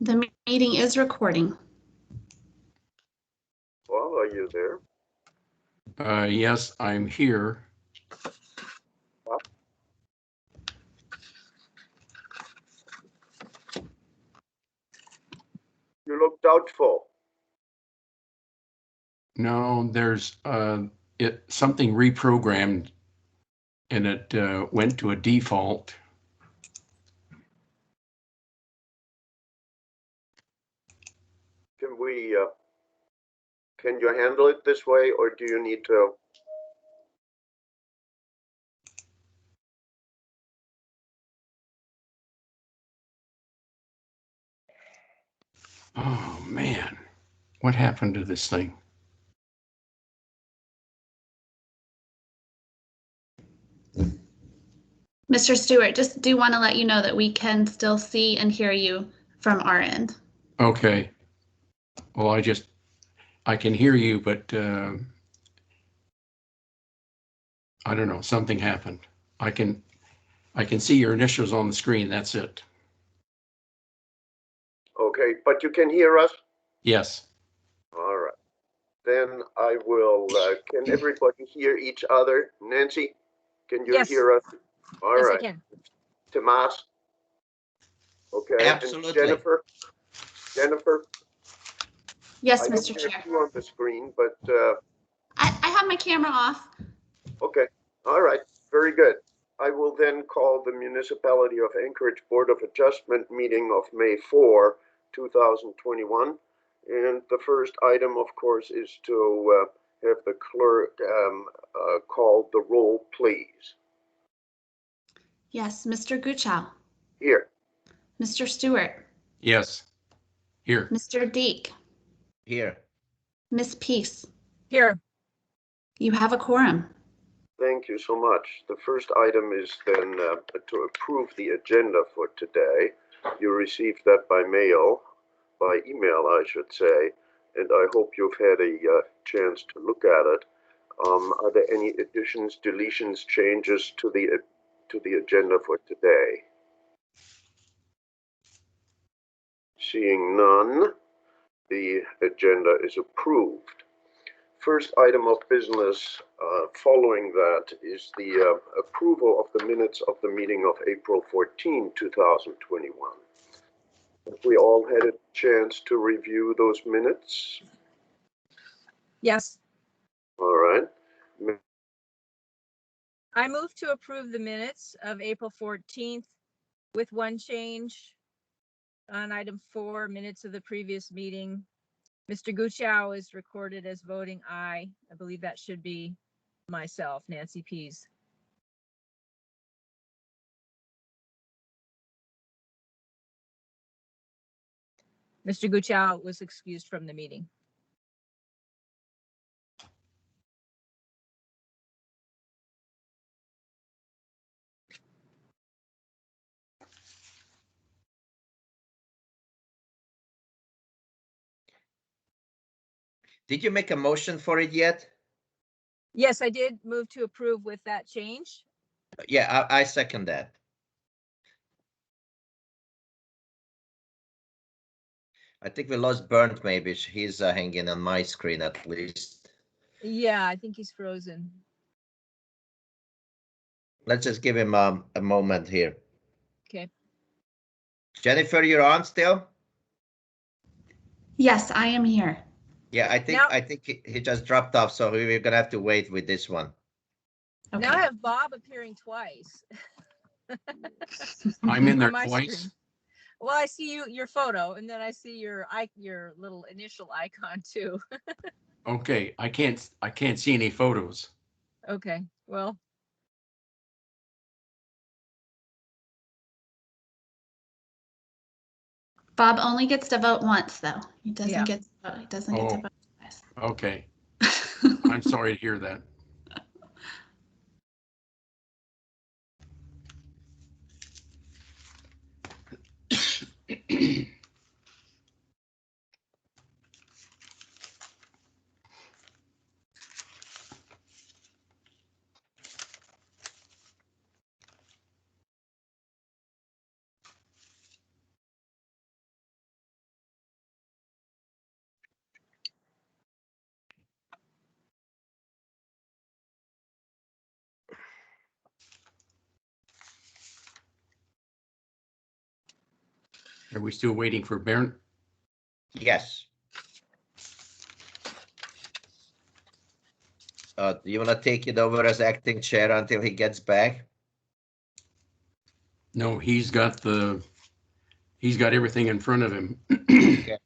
The meeting is recording. Well, are you there? Yes, I'm here. You look doubtful. No, there's something reprogrammed and it went to a default. Can you handle it this way, or do you need to? Oh man, what happened to this thing? Mr. Stewart, just do want to let you know that we can still see and hear you from our end. Okay. Well, I can hear you, but I don't know, something happened. I can see your initials on the screen. That's it. Okay, but you can hear us? Yes. All right. Then I will, can everybody hear each other? Nancy, can you Yes. hear us? All Yes, right. I can. Tomas? Okay. Absolutely. And Jennifer? Yes, I Mr. don't Chair. have you on the screen, but I have my camera off. okay. All right. Very good. I will then call the Municipality of Anchorage Board of Adjustment meeting of May 4, 2021. And the first item, of course, is to have the clerk call the roll, please. Yes, Mr. Guchow. Here. Mr. Stewart. Yes. Here. Mr. Deek. Here. Miss Peace. Here. You have a quorum. Thank you so much. The first item is then to approve the agenda for today. You received that by email, I should say, and I hope you've had a chance to look at it. Are there any additions, deletions, changes to the agenda for today? Seeing none, the agenda is approved. First item of business following that is the approval of the minutes of the meeting of April 14, 2021. Have we all had a chance to review those minutes? Yes. All right. I move to approve the minutes of April 14th with one change on item 4, minutes of the previous meeting. Mr. Guchow is recorded as voting aye. I believe that should be myself, Nancy Pease. Mr. Guchow was excused from the meeting. Did you make a motion for it yet? Yes, I did move to approve with that change. Yeah, I second that. I think we lost Bernd, maybe. He's hanging on my screen at least. Yeah, I think he's frozen. Let's just give him a moment here. Okay. Jennifer, you're on still? Yes, I am here. Yeah, I think he just dropped off, so we're gonna have to wait with this one. Okay. Now I have Bob appearing twice. I'm in there On my twice. screen. Well, I see your photo, and then I see your little initial icon too. Okay, I can't see any photos. Okay, well. Bob only gets to vote once, though. He doesn't Yeah. get to vote. He doesn't get to Oh. vote twice. Okay. I'm sorry to hear that. Are we still waiting for Bernd? Yes. Do you want to take it over as acting chair until he gets back? No, he's got everything in front of him. Okay.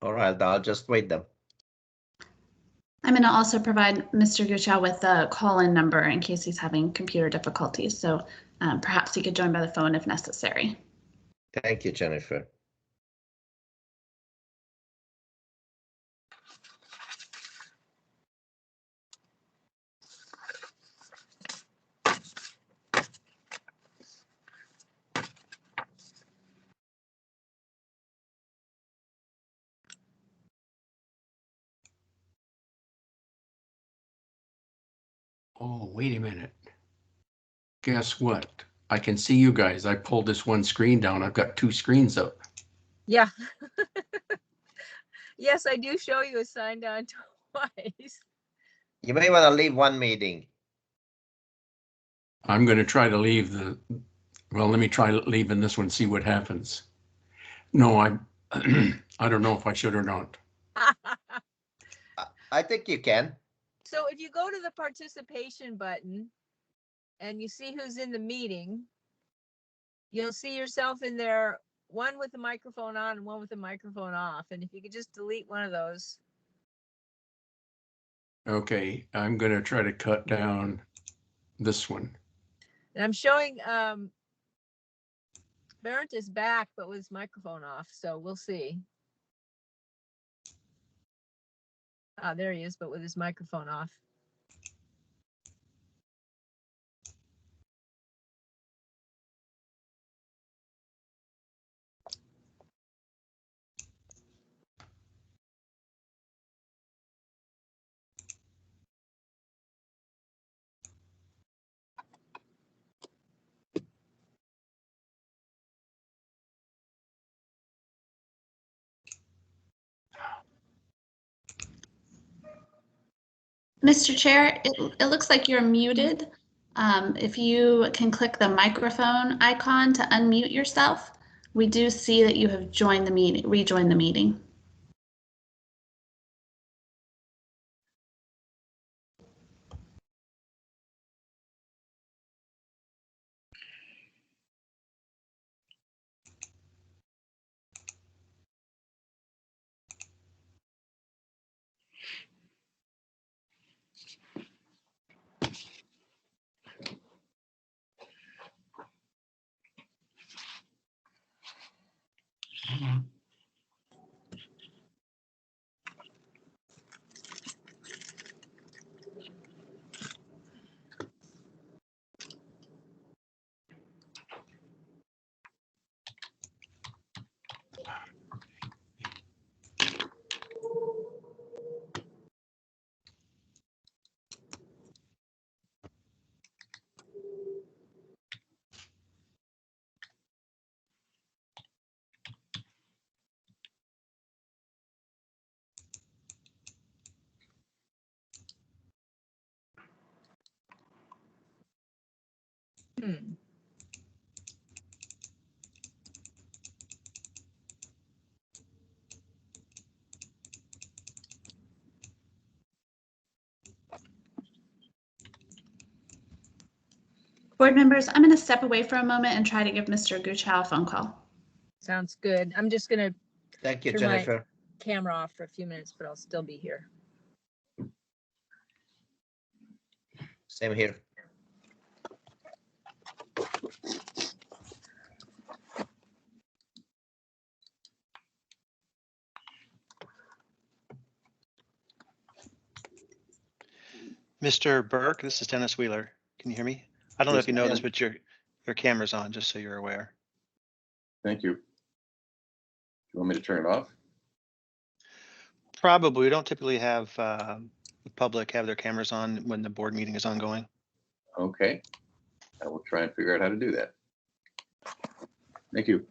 All right, I'll just wait them. I'm going to also provide Mr. Guchow with a call-in number in case he's having computer difficulties. So perhaps he could join by the phone if necessary. Thank you, Jennifer. Oh, wait a minute. Guess what? I can see you guys. I pulled this one screen down. I've got two screens up. Yeah. Yes, I do show you assigned on twice. You may want to leave one meeting. I'm going to try to leave well, let me try leaving this one, see what happens. No, I don't know if I should or not. I think you can. So if you go to the participation button and you see who's in the meeting, you'll see yourself in there, one with the microphone on and one with the microphone off. And if you could just delete one of those. Okay, I'm going to try to cut down this one. And I'm showing Bernd is back, but with his microphone off. So we'll see. Ah, there he is, but with his microphone off. Mr. Chair, it looks like you're muted. If you can click the microphone icon to unmute yourself, we do see that you have joined the meeting, rejoined the meeting. Hmm. Board members, I'm going to step away for a moment and try to give Mr. Guchow a phone call. Sounds good. I'm just going to Thank you, turn my Jennifer. camera off for a few minutes, but I'll still be here. Same here. Mr. Burke, this is Dennis Wheeler. Can you hear me? I don't know Yes, if you know this, I but your camera's on, just so you're aware. Thank you. You want me to turn it off? Probably. We don't typically have the public have their cameras on when the board meeting is ongoing. Okay. I will try and figure out how to do that. Thank you.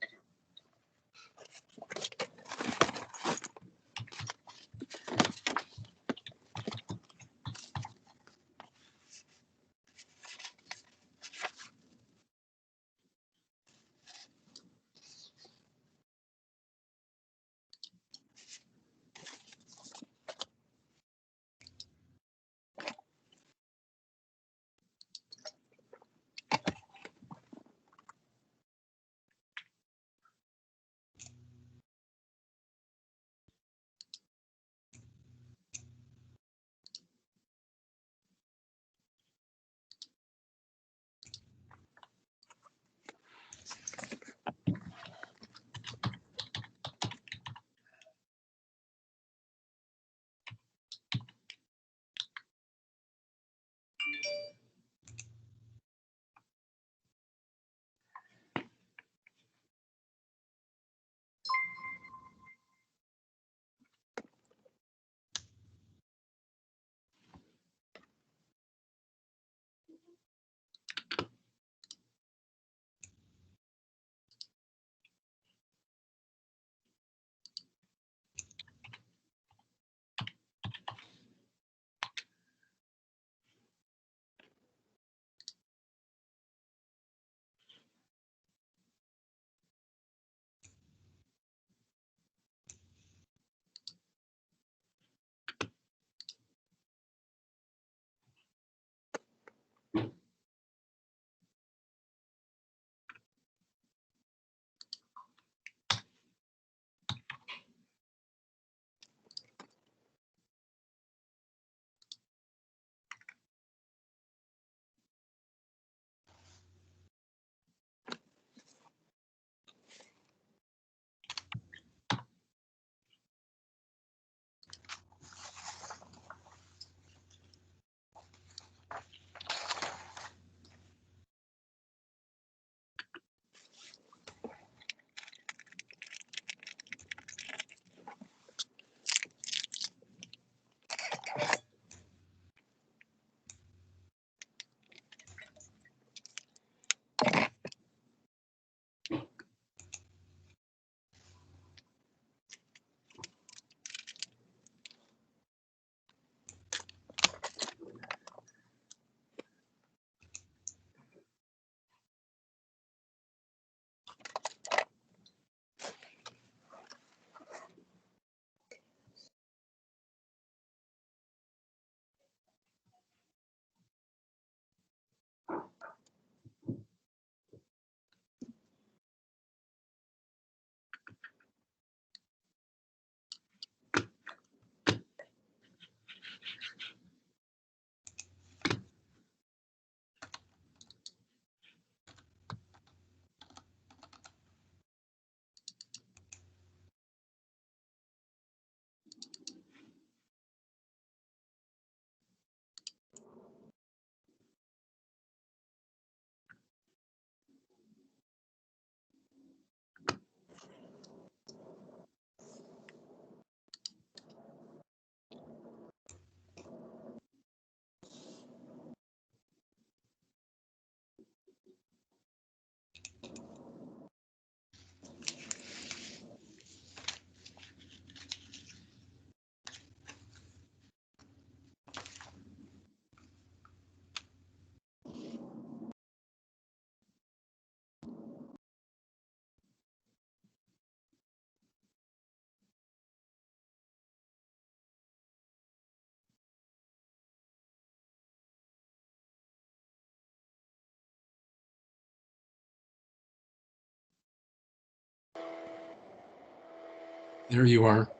There you are.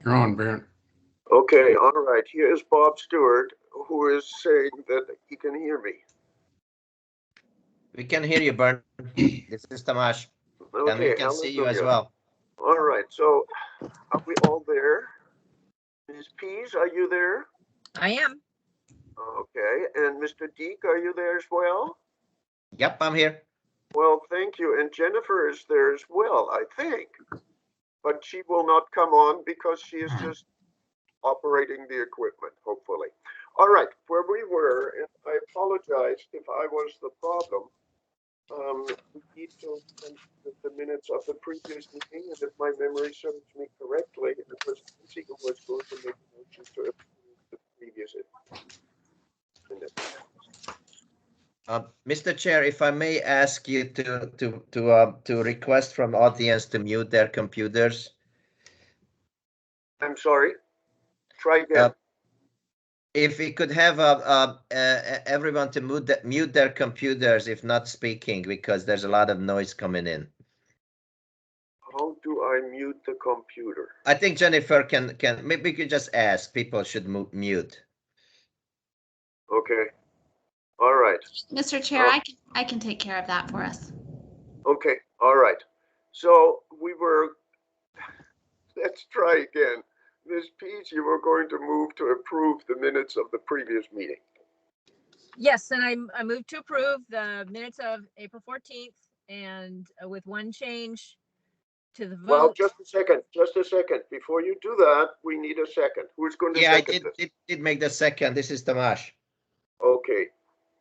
You're on, Barrett. Okay, all right. Here is Bob Stewart, who is saying that he can hear me. We can hear you, Bernd. This is Tomasz. And Okay, we can see you as hallelujah. well. All right, so are we all there? Ms. Pease, are you there? I am. Okay, and Mr. Deek, are you there as well? Yep, I'm here. Well, thank you. And Jennifer is there as well, I think. But she will not come on because she is just operating the equipment, hopefully. All right, where we were, and I apologize if I was the problem. We need to consider the minutes of the previous meeting, and if my memory serves me correctly, it was Nancy who was going to make a motion to approve the previous minutes. Mr. Chair, if I may ask you to request from audience to mute their computers. I'm sorry. Try again. If we could have everyone to mute their computers if not speaking, because there's a lot of noise coming in. How do I mute the computer? I think Jennifer can maybe we could just ask people should mute. Okay. All right. Mr. Chair, I can take care of that for us. Okay. All right. So we were, let's try again. Ms. Pease, you were going to move to approve the minutes of the previous meeting. Yes, and I move to approve the minutes of April 14th and with one change to the vote. Well, just a second. Before you do that, we need a second. Who's going to second this? Yeah, I did make the second. This is Tomasz. Okay.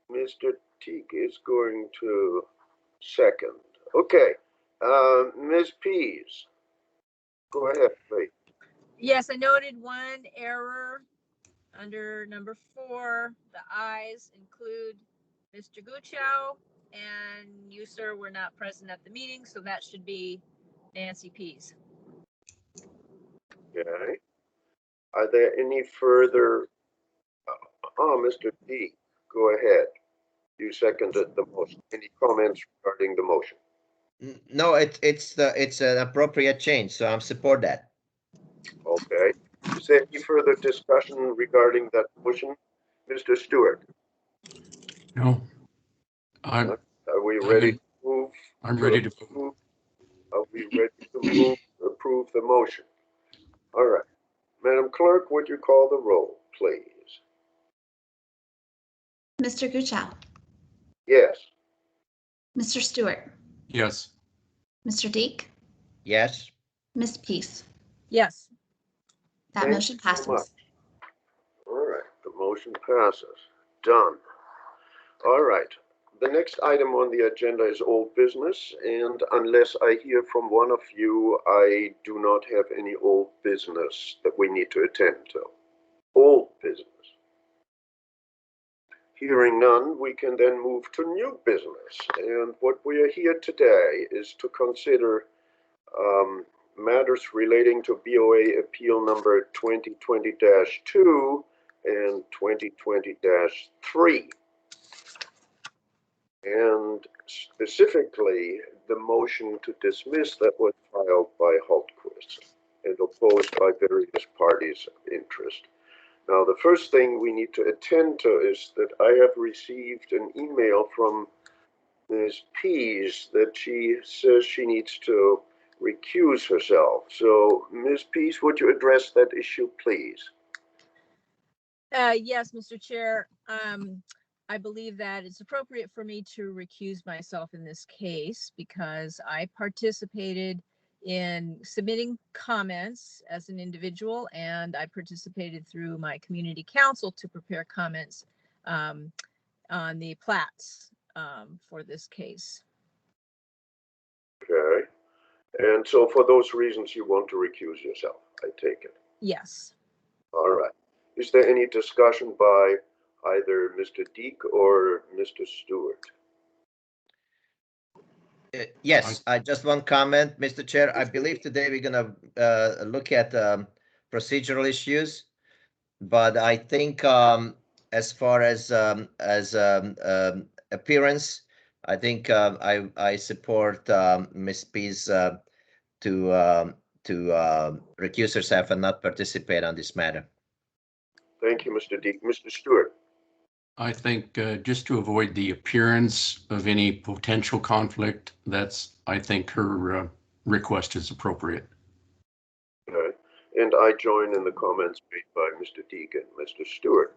Mr. Teague is going to second. Okay. Ms. Pease, go ahead, please. Yes, I noted one error under number 4. The ayes include Mr. Guchow, and you, sir, were not present at the meeting, so that should be Nancy Pease. Okay. Are there any further? Mr. D, go ahead. You seconded the motion. Any comments regarding the motion? No, it's an appropriate change, so I'm support that. Okay. Is there any further discussion regarding that motion? Mr. Stewart? No. Are we ready to move? I'm ready to move. Are we ready to move to approve the motion? All right. Madam Clerk, would you call the roll, please? Mr. Guchow, Yes. Mr. Stewart, Yes. Mr. Deek, Yes. Ms. Pease. Yes. That Thank motion you so much. passes. All right, the motion passes. Done. All right. The next item on the agenda is old business, and unless I hear from one of you, I do not have any old business that we need to attend to. Old business. Hearing none, we can then move to new business. And what we are here today is to consider matters relating to BOA appeal number 2020-2 and 2020-3. And specifically, the motion to dismiss that was filed by Hultquist and opposed by various parties of interest. Now, the first thing we need to attend to is that I have received an email from Ms. Pease that she says she needs to recuse herself. So, Ms. Pease, would you address that issue, please? Yes, Mr. Chair. I believe that it's appropriate for me to recuse myself in this case because I participated in submitting comments as an individual, and I participated through my community council to prepare comments on the plats for this case. Okay. And so for those reasons, you want to recuse yourself, I take it? Yes. All right. Is there any discussion by either Mr. Deek or Mr. Stewart? Yes, I just one comment, Mr. Chair. I believe today we're going to look at procedural issues, but I think as far as appearance, I think I support Ms. Pease to recuse herself and not participate on this matter. Thank you, Mr. Deek. Mr. Stewart? I think just to avoid the appearance of any potential conflict, I think her request is appropriate. Okay. And I join in the comments made by Mr. Deek and Mr. Stewart.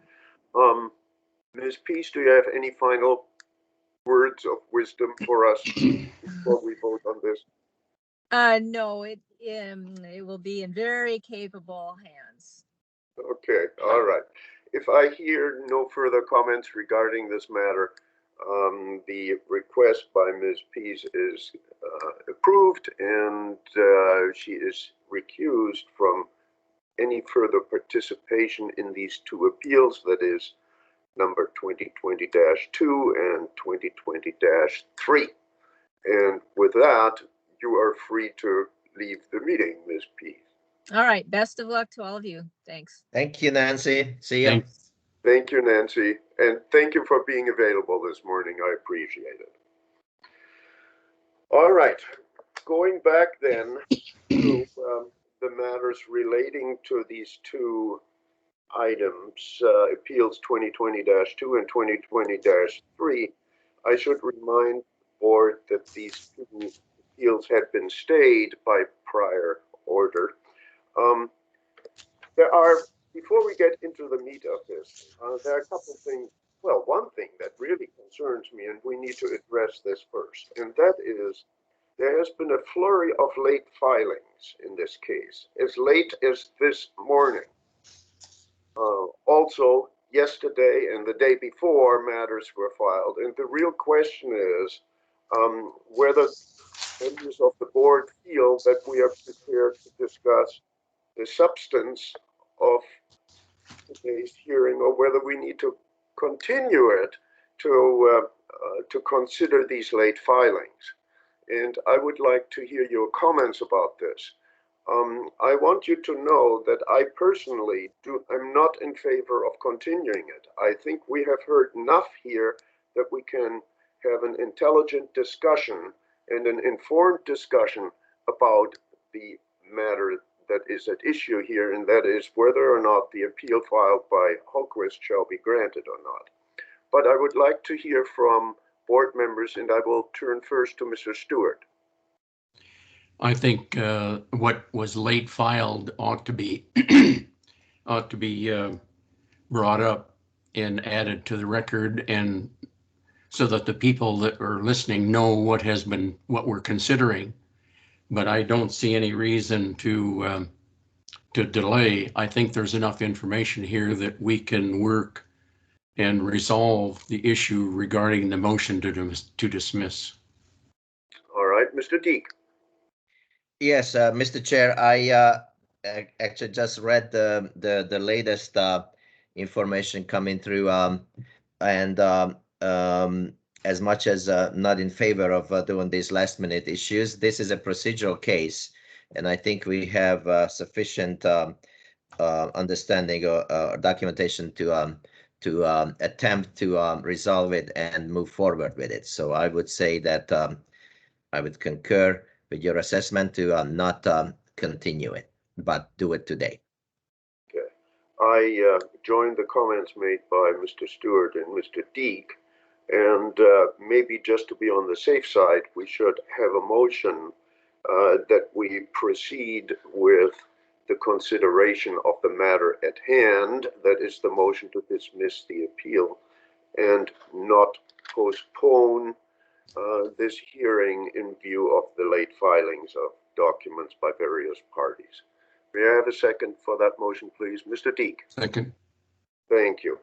Ms. Peace, do you have any final words of wisdom for us before we vote on this? No, it will be in very capable hands. Okay, all right. If I hear no further comments regarding this matter, the request by Ms. Pease is approved, and she is recused from any further participation in these two appeals, that is number 2020-2 and 2020-3. And with that, you are free to leave the meeting, Ms. Pease. All right. Best of luck to all of you. Thanks. Thank you, Nancy. See you. Thank you, Nancy. And thank you for being available this morning. I appreciate it. All right. Going back then to the matters relating to these two items, appeals 2020-2 and 2020-3, I should remind the board that these two appeals had been stayed by prior order. Before we get into the meat of this, there are a couple of things. Well, one thing that really concerns me, and we need to address this first, and that is there has been a flurry of late filings in this case, as late as this morning. Also, yesterday and the day before, matters were filed, and the real question is whether members of the board feel that we are prepared to discuss the substance of today's hearing, or whether we need to continue it to consider these late filings. And I would like to hear your comments about this. I want you to know that I personally am not in favor of continuing it. I think we have heard enough here that we can have an intelligent discussion and an informed discussion about the matter that is at issue here, and that is whether or not the appeal filed by Hultquist shall be granted or not. But I would like to hear from board members, and I will turn first to Mr. Stewart. I think what was late filed ought to be brought up and added to the record, and so that the people that are listening know what we're considering. But I don't see any reason to delay. I think there's enough information here that we can work and resolve the issue regarding the motion to dismiss. All right, Mr. Deek. Yes, Mr. Chair, I actually just read the latest information coming through, and as much as not in favor of doing these last minute issues, this is a procedural case, and I think we have sufficient understanding or documentation to attempt to resolve it and move forward with it. So I would say that I would concur with your assessment to not continue it, but do it today. Okay. I joined the comments made by Mr. Stewart and Mr. Deek, and maybe just to be on the safe side, we should have a motion that we proceed with the consideration of the matter at hand, that is the motion to dismiss the appeal, and not postpone this hearing in view of the late filings of documents by various parties. May I have a second for that motion, please? Mr. Deek. Second. Thank you.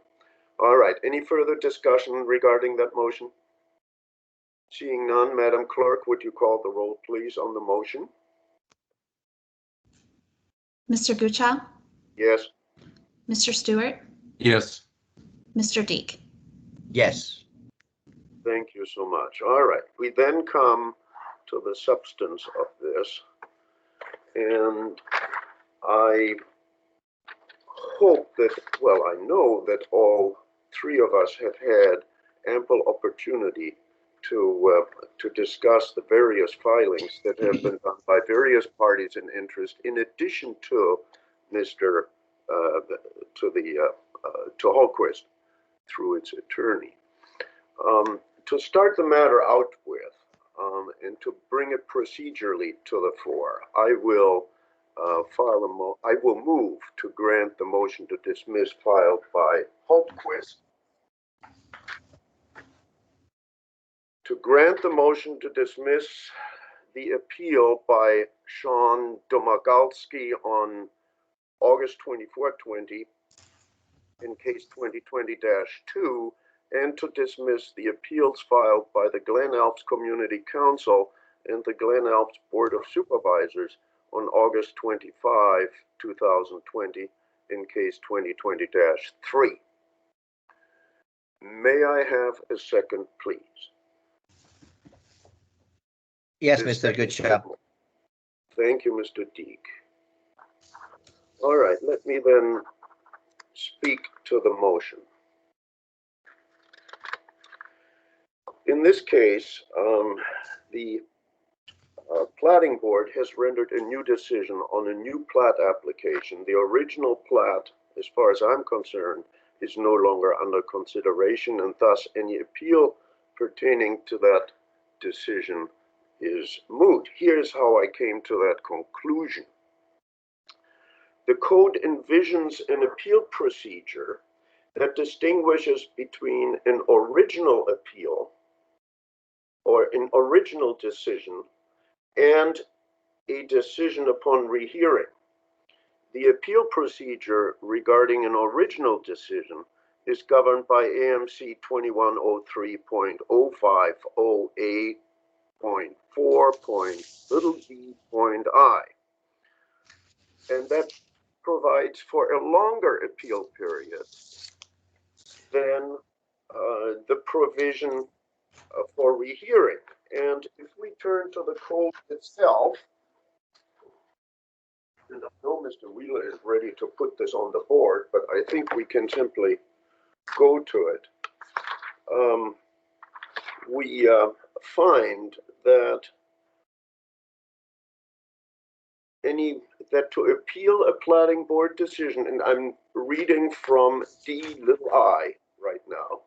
All right. Any further discussion regarding that motion? Seeing none, Madam Clerk, would you call the roll, please, on the motion? Mr. Guchow? Yes. Mr. Stewart? Yes. Mr. Deek? Yes. Thank you so much. All right. We then come to the substance of this, and I hope that, well, I know that all three of us have had ample opportunity to discuss the various filings that have been done by various parties in interest, in addition to Mr. To Hallquist through its attorney. To start the matter out with, and to bring it procedurally to the fore, I will move to grant the motion to dismiss filed by Hallquist. To grant the motion to dismiss the appeal by Sean Domagalski on August 24, 20, in case 2020-2, and to dismiss the appeals filed by the Glen Alps Community Council and the Glen Alps Board of Supervisors on August 25, 2020, in case 2020-3. May I have a second, please? Yes, Mr. Goodchild. Thank you, Mr. Deek. All right, let me then speak to the motion. In this case, the Platting Board has rendered a new decision on a new plat application. The original plat, as far as I'm concerned, is no longer under consideration, and thus any appeal pertaining to that decision is moot. Here's how I came to that conclusion. The code envisions an appeal procedure that distinguishes between an original appeal or an original decision and a decision upon rehearing. The appeal procedure regarding an original decision is governed by AMC 2103.050A.4.d.I, and that provides for a longer appeal period than the provision for rehearing. And if we turn to the code itself, and I know Mr. Wheeler is ready to put this on the board, but I think we can simply go to it. We find that to appeal a Platting Board decision, and I'm reading from D(i) right now,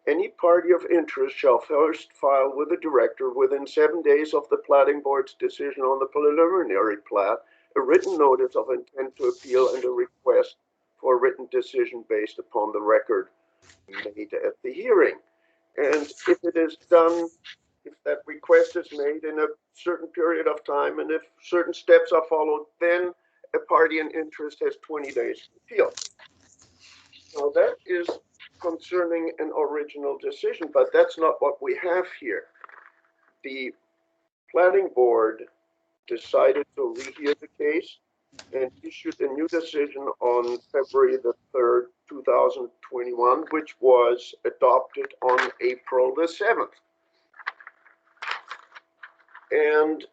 any party of interest shall first file with the director within 7 days of the Platting Board's decision on the preliminary plat a written notice of intent to appeal and a request for a written decision based upon the record made at the hearing. And if it is done, if that request is made in a certain period of time and if certain steps are followed, then a party in interest has 20 days to appeal. Now that is concerning an original decision, but that's not what we have here. The Planning Board decided to rehear the case and issued a new decision on February the 3rd, 2021, which was adopted on April the 7th. And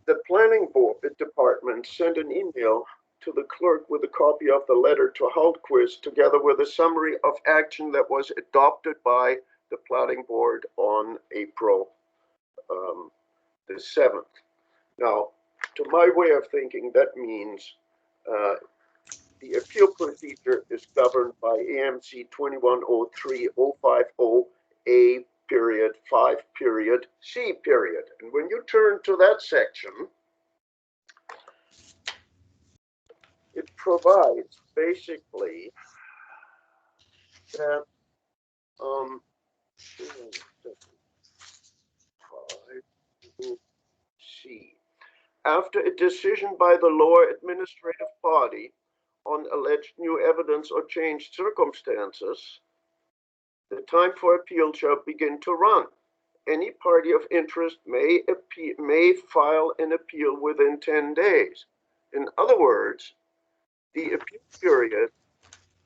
the Planning Board department sent an email to the clerk with a copy of the letter to Hallquist, together with a summary of action that was adopted by the Planning Board on April the 7th. Now, to my way of thinking, that means the appeal procedure is governed by AMC 2103.050A period 5 period C period. And when you turn to that section, it provides basically that C. After a decision by the lower administrative body on alleged new evidence or changed circumstances, the time for appeal shall begin to run. Any party of interest may file an appeal within 10 days. In other words, the appeal period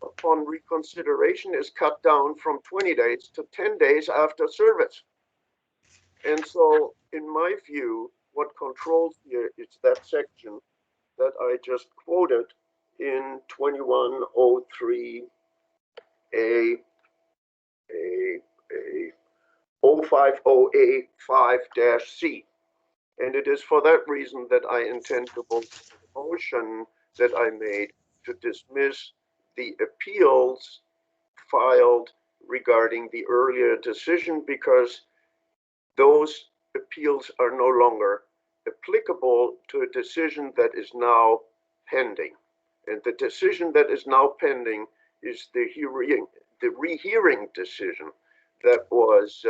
upon reconsideration is cut down from 20 days to 10 days after service. And so, in my view, what controls here is that section that I just quoted in 2103A 050A5-C. And it is for that reason that I intend to vote for the motion that I made to dismiss the appeals filed regarding the earlier decision, because those appeals are no longer applicable to a decision that is now pending. And the decision that is now pending is the rehearing decision that was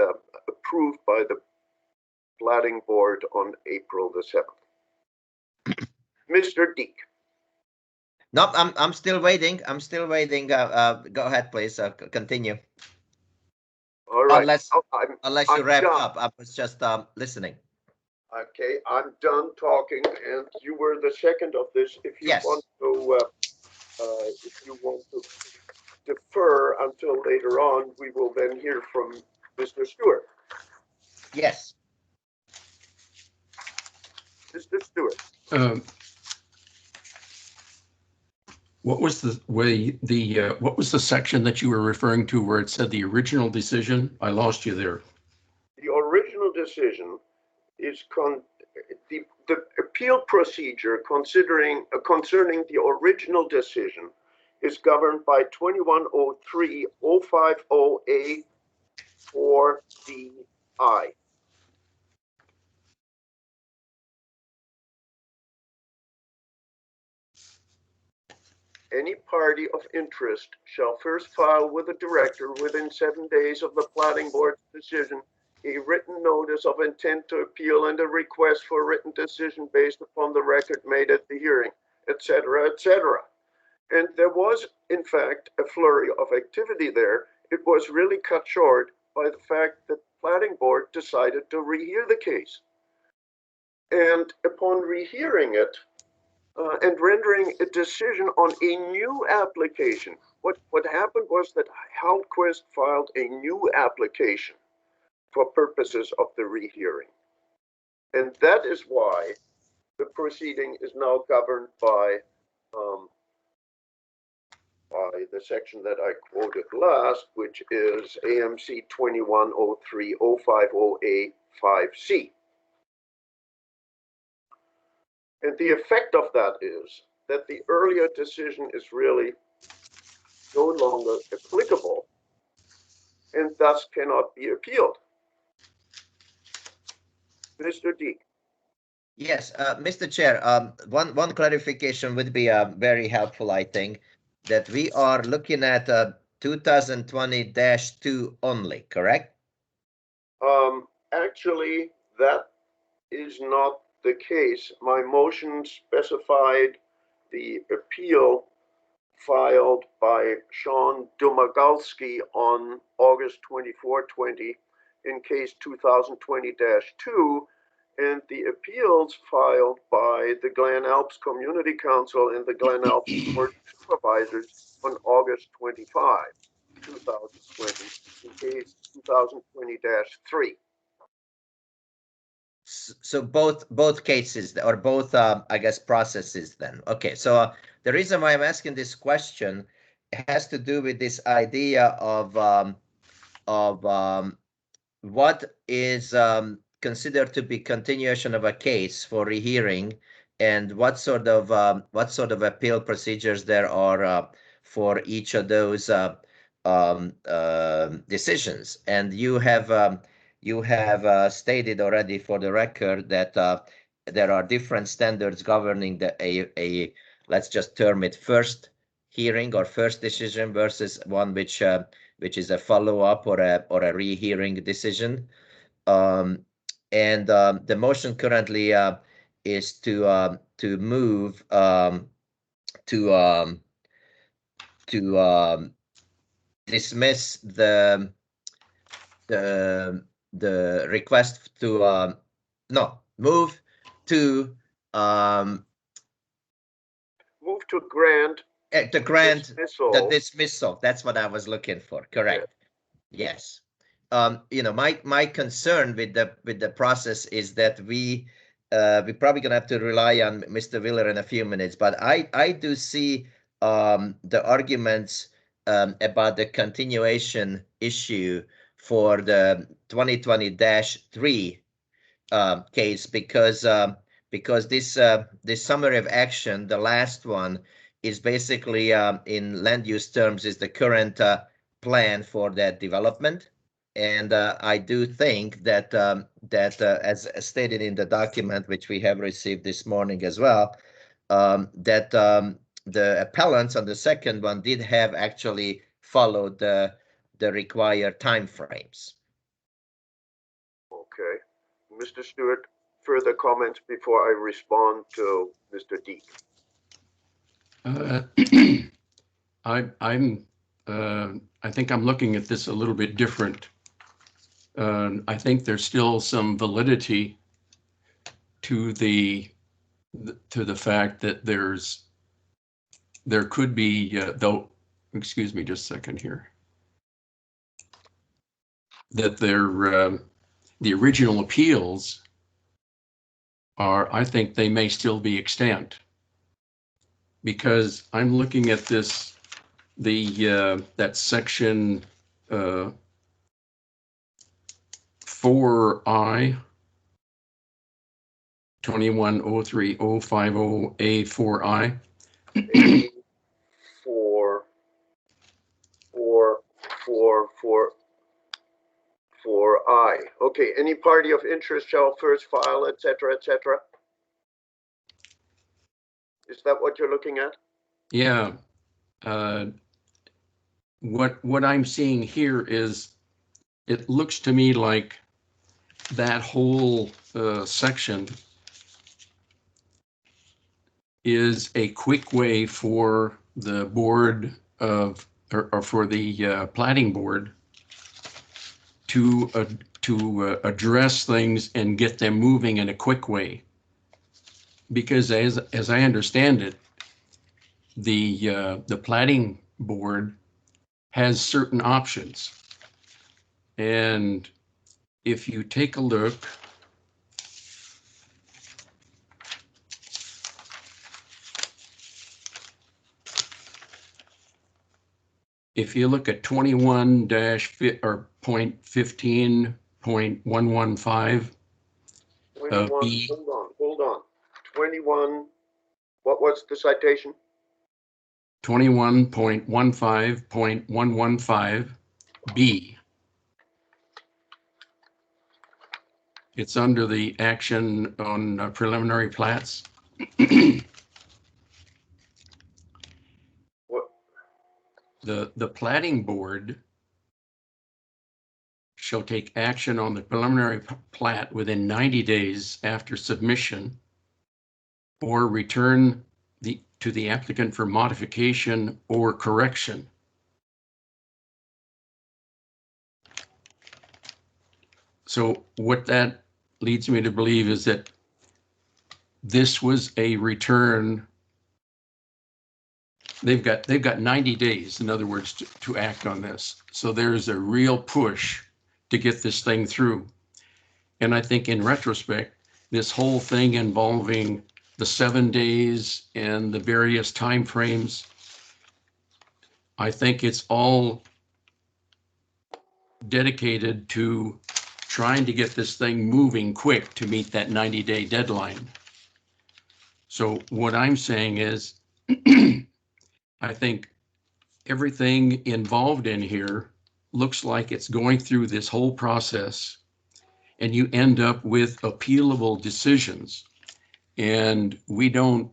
approved by the Planning Board on April the 7th. Mr. Deek. No, I'm still waiting. I'm still waiting. Go ahead, please. Continue. All right. Unless you wrap up. I was just listening. Okay, I'm done talking, and you were the second of this. If you want to, defer until later on, we will then hear from Mr. Stewart. Yes. Mr. Stewart. What was the what was the section that you were referring to where it said the original decision? I lost you there. The original decision is the appeal procedure concerning the original decision is governed by 2103-050A-4DI. Any party of interest shall first file with the director within 7 days of the planning board's decision a written notice of intent to appeal and a request for a written decision based upon the record made at the hearing, etc., etc. And there was, in fact, a flurry of activity there. It was really cut short by the fact that the planning board decided to rehear the case. And upon rehearing it, and rendering a decision on a new application. What happened was that Halquist filed a new application for purposes of the rehearing. And that is why the proceeding is now governed by the section that I quoted last, which is AMC 2103-050A-5C. And the effect of that is that the earlier decision is really no longer applicable and thus cannot be appealed. Mr. Deek. Yes, Mr. Chair, one clarification would be very helpful, I think, that we are looking at 2020-2 only, correct? Actually, that is not the case. My motion specified the appeal filed by Sean Domagalski on August 24, 20 in case 2020-2, and the appeals filed by the Glen Alps Community Council and the Glen Alps Board of Supervisors on August 25, 2020 in case 2020-3. So both cases, or both, I guess, processes then. Okay, so the reason why I'm asking this question has to do with this idea of what is considered to be continuation of a case for rehearing, and what sort of appeal procedures there are for each of those decisions. And you have stated already for the record that there are different standards governing a let's just term it first hearing or first decision versus one which is a follow-up or a rehearing decision. And the motion currently is to move to dismiss the request to move to grant the dismissal. That's what I was looking for. Correct. Yeah. Yes. My concern with the process is that we're probably gonna have to rely on Mr. Wheeler in a few minutes, but I do see the arguments about the continuation issue for the 2020-3 case, because this summary of action, the last one, is basically in land use terms is the current plan for that development. And I do think that as stated in the document which we have received this morning as well, that the appellants on the second one did have actually followed the required timeframes. Okay. Mr. Stewart, further comments before I respond to Mr. Deek? I think I'm looking at this a little bit different. I think there's still some validity to the fact that there could be, though, excuse me just a second here, that the original appeals are, I think they may still be extant, because I'm looking at this, that section 4I 2103050A4I. For I. Okay, any party of interest shall first file, etc., etc. Is that what you're looking at? Yeah. What I'm seeing here is, it looks to me like that whole section is a quick way for the board of, or for the planning board to address things and get them moving in a quick way. Because as I understand it, the planning board has certain options. And if you take a look, if you look at 21-15.115 B. Hold on. 21, what was the citation? 21.15.115 B. It's under the action on preliminary plats. What? The planning board shall take action on the preliminary plat within 90 days after submission, or return to the applicant for modification or correction. So what that leads me to believe is that this was a return. They've got 90 days, in other words, to act on this. So there's a real push to get this thing through. And I think in retrospect, this whole thing involving the 7 days and the various timeframes, I think it's all dedicated to trying to get this thing moving quick to meet that 90-day deadline. So what I'm saying is, I think everything involved in here looks like it's going through this whole process, and you end up with appealable decisions. And we don't,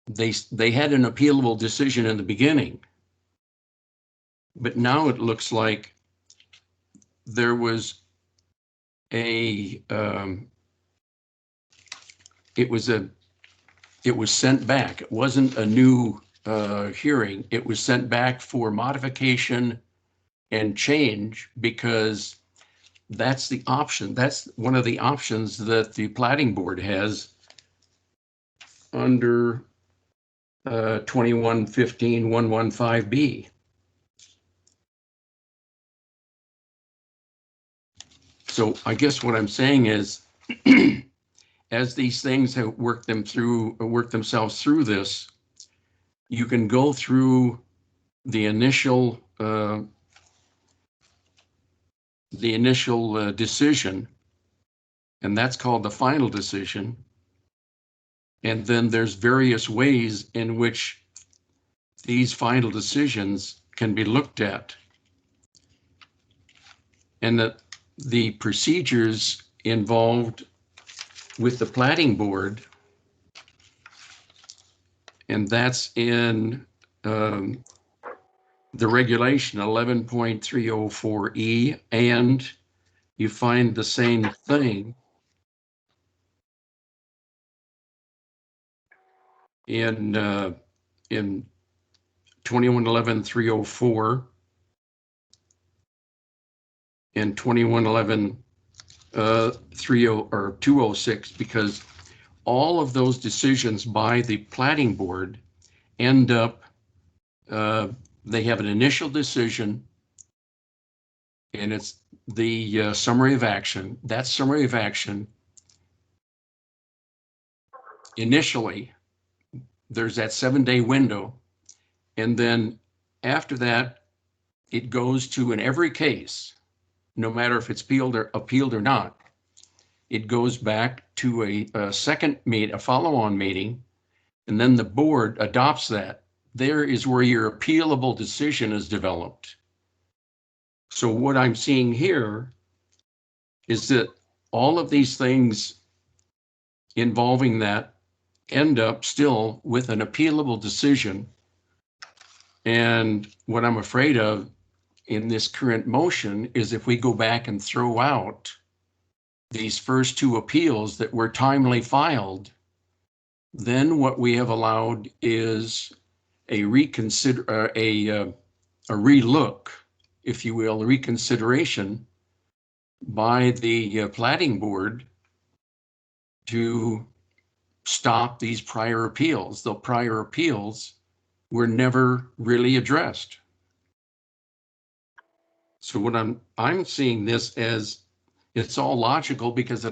they had an appealable decision in the beginning, but now it looks like there was it was sent back. It wasn't a new hearing. It was sent back for modification and change, because that's the option. That's one of the options that the planning board has under 21-15-115B. So I guess what I'm saying is, as these things have worked themselves through this, you can go through the initial the initial decision, and that's called the final decision. And then there's various ways in which these final decisions can be looked at. And the procedures involved with the planning board, and that's in the regulation 11.304E, and you find the same thing in 2111.304 and 2111.30 or 206, because all of those decisions by the planning board end up, they have an initial decision, and it's the summary of action. That summary of action, initially, there's that 7-day window, and then after that, it goes to, in every case, no matter if it's appealed or not, it goes back to a second meet, a follow-on meeting, and then the board adopts that. There is where your appealable decision is developed. So what I'm seeing here is that all of these things involving that end up still with an appealable decision. And what I'm afraid of in this current motion is if we go back and throw out these first two appeals that were timely filed, then what we have allowed is a relook, if you will, a reconsideration by the planning board to stop these prior appeals. The prior appeals were never really addressed. So what I'm seeing this as, it's all logical because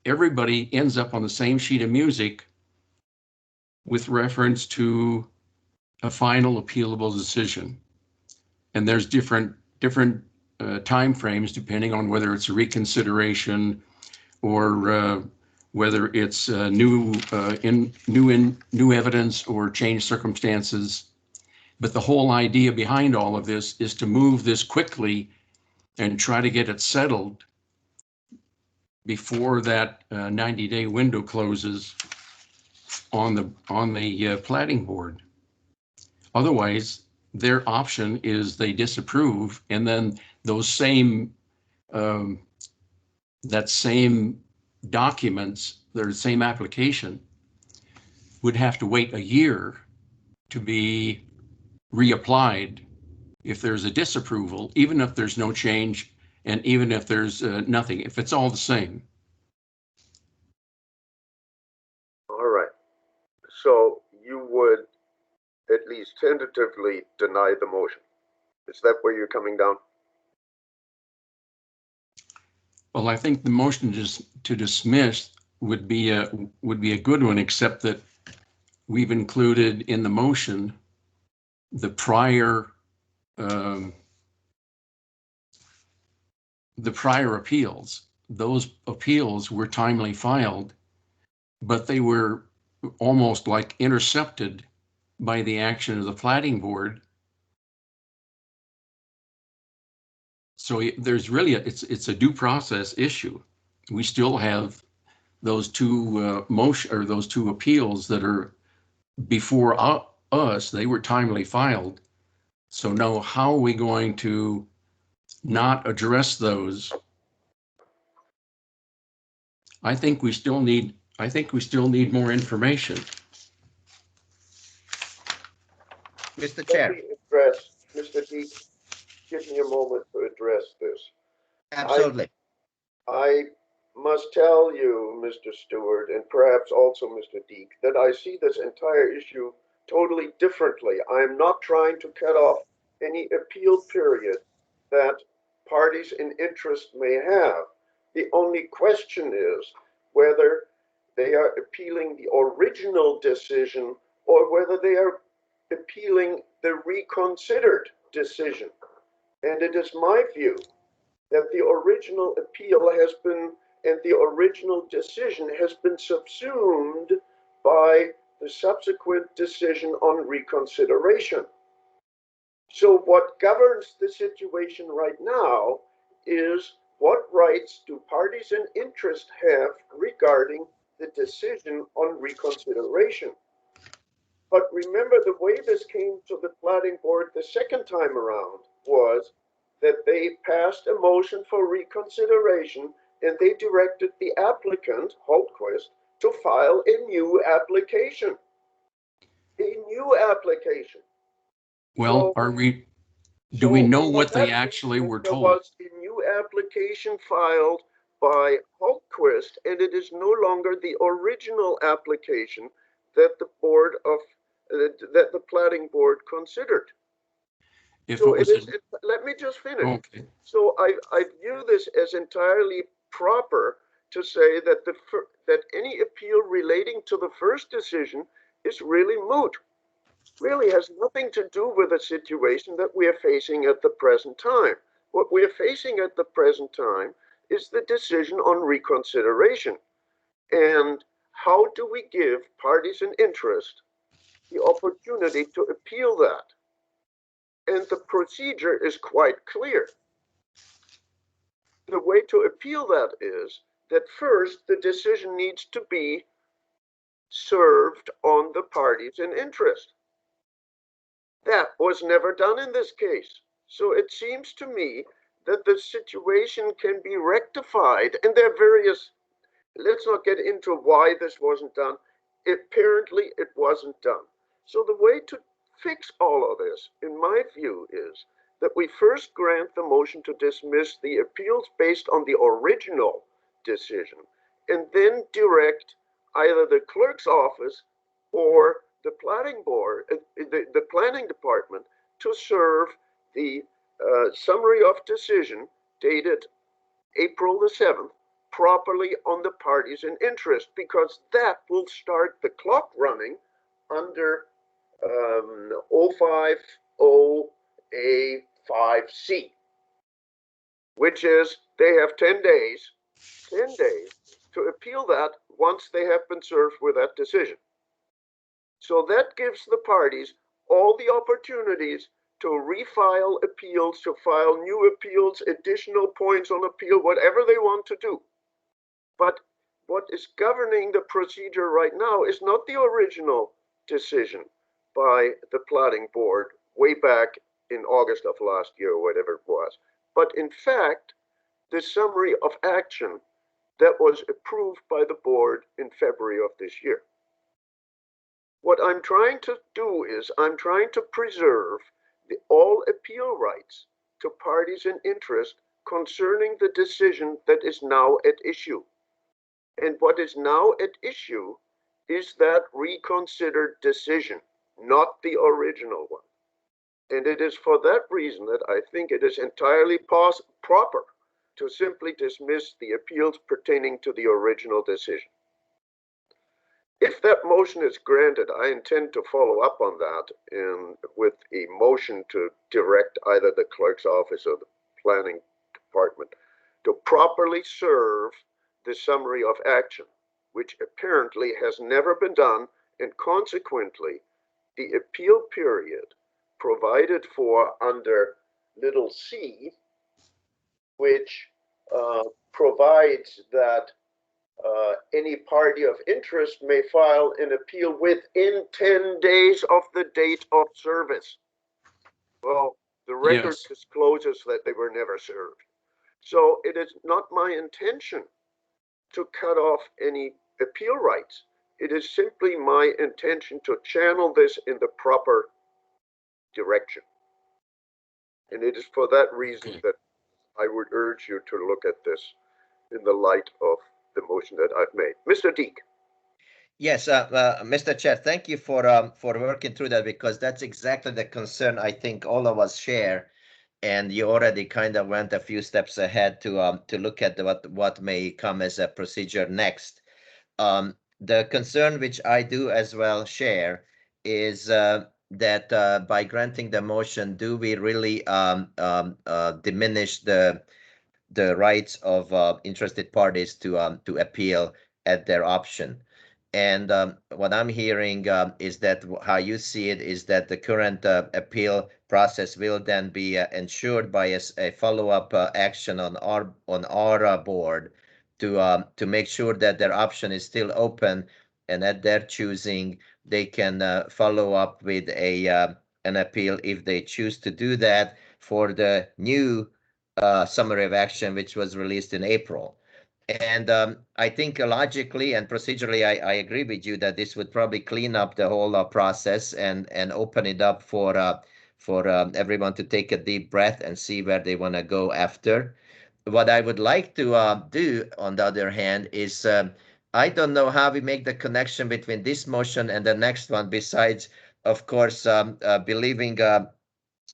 everybody ends up on the same sheet of music with reference to a final appealable decision. And there's different time frames depending on whether it's a reconsideration or whether it's new evidence or changed circumstances. But the whole idea behind all of this is to move this quickly and try to get it settled before that 90-day window closes on the planning board. Otherwise, their option is they disapprove, and then those same that same documents, their same application, would have to wait a year to be reapplied if there's a disapproval, even if there's no change, and even if there's nothing, if it's all the same. All right. So you would at least tentatively deny the motion. Is that where you're coming down? Well, I think the motion to dismiss would be a good one, except that we've included in the motion the prior appeals. Those appeals were timely filed, but they were almost like intercepted by the action of the planning board. So there's really it's a due process issue. We still have those two those two appeals that are before us. They were timely filed. So now, how are we going to not address those? I think we still need more information. Mr. Chair. Let me address, Mr. Deek, give me a moment to address this. Absolutely. I must tell you, Mr. Stewart, and perhaps also Mr. Deek, that I see this entire issue totally differently. I am not trying to cut off any appeal period that parties in interest may have. The only question is whether they are appealing the original decision or whether they are appealing the reconsidered decision. And it is my view that the original appeal has been, and the original decision has been subsumed by the subsequent decision on reconsideration. So what governs the situation right now is what rights do parties in interest have regarding the decision on reconsideration. But remember, the way this came to the planning board the second time around was that they passed a motion for reconsideration and they directed the applicant, Holtquist, to file a new application. A new application. Well, So- do we know for what they that actually reason, were there told? was a new application filed by Holtquist, and it is no longer the original application that the board of that the planning board considered. If So it was, it is. Let me just finish. okay, So I view this as entirely proper to say that that any appeal relating to the first decision is really moot. Really has nothing to do with the situation that we are facing at the present time. What we are facing at the present time is the decision on reconsideration. And how do we give parties in interest the opportunity to appeal that? And the procedure is quite clear. The way to appeal that is that first the decision needs to be served on the parties in interest. That was never done in this case. So it seems to me that the situation can be rectified, and there are various, let's not get into why this wasn't done. Apparently it wasn't done. So the way to fix all of this, in my view, is that we first grant the motion to dismiss the appeals based on the original decision, and then direct either the clerk's office or the planning board, the planning department, to serve the summary of decision dated April the 7th properly on the parties in interest, because that will start the clock running under 050A5C, which is they have 10 days to appeal that once they have been served with that decision. So that gives the parties all the opportunities to refile appeals, to file new appeals, additional points on appeal, whatever they want to do. But what is governing the procedure right now is not the original decision by the planning board way back in August of last year, or whatever it was, but in fact, the summary of action that was approved by the board in February of this year. What I'm trying to do is I'm trying to preserve all appeal rights to parties in interest concerning the decision that is now at issue. And what is now at issue is that reconsidered decision, not the original one. And it is for that reason that I think it is entirely proper to simply dismiss the appeals pertaining to the original decision. If that motion is granted, I intend to follow up on that with a motion to direct either the clerk's office or the planning department to properly serve the summary of action, which apparently has never been done, and consequently, the appeal period provided for under little c, which provides that any party of interest may file an appeal within 10 days of the date of service. Well, the record yes, discloses that they were never served. So it is not my intention to cut off any appeal rights. It is simply my intention to channel this in the proper direction. And it is for that reason okay. that I would urge you to look at this in the light of the motion that I've made. Mr. Deek. Yes, Mr. Chair, thank you for working through that, because that's exactly the concern I think all of us share. And you already kind of went a few steps ahead to look at what may come as a procedure next. The concern which I do as well share is that by granting the motion, do we really diminish the the rights of interested parties to appeal at their option. And what I'm hearing is that how you see it is that the current appeal process will then be ensured by a follow-up action on our board to make sure that their option is still open, and at their choosing they can follow up with an appeal if they choose to do that for the new summary of action, which was released in April. And I think logically and procedurally, I agree with you that this would probably clean up the whole process and open it up for everyone to take a deep breath and see where they want to go after. What I would like to do, on the other hand, is I don't know how we make the connection between this motion and the next one, besides, of course, believing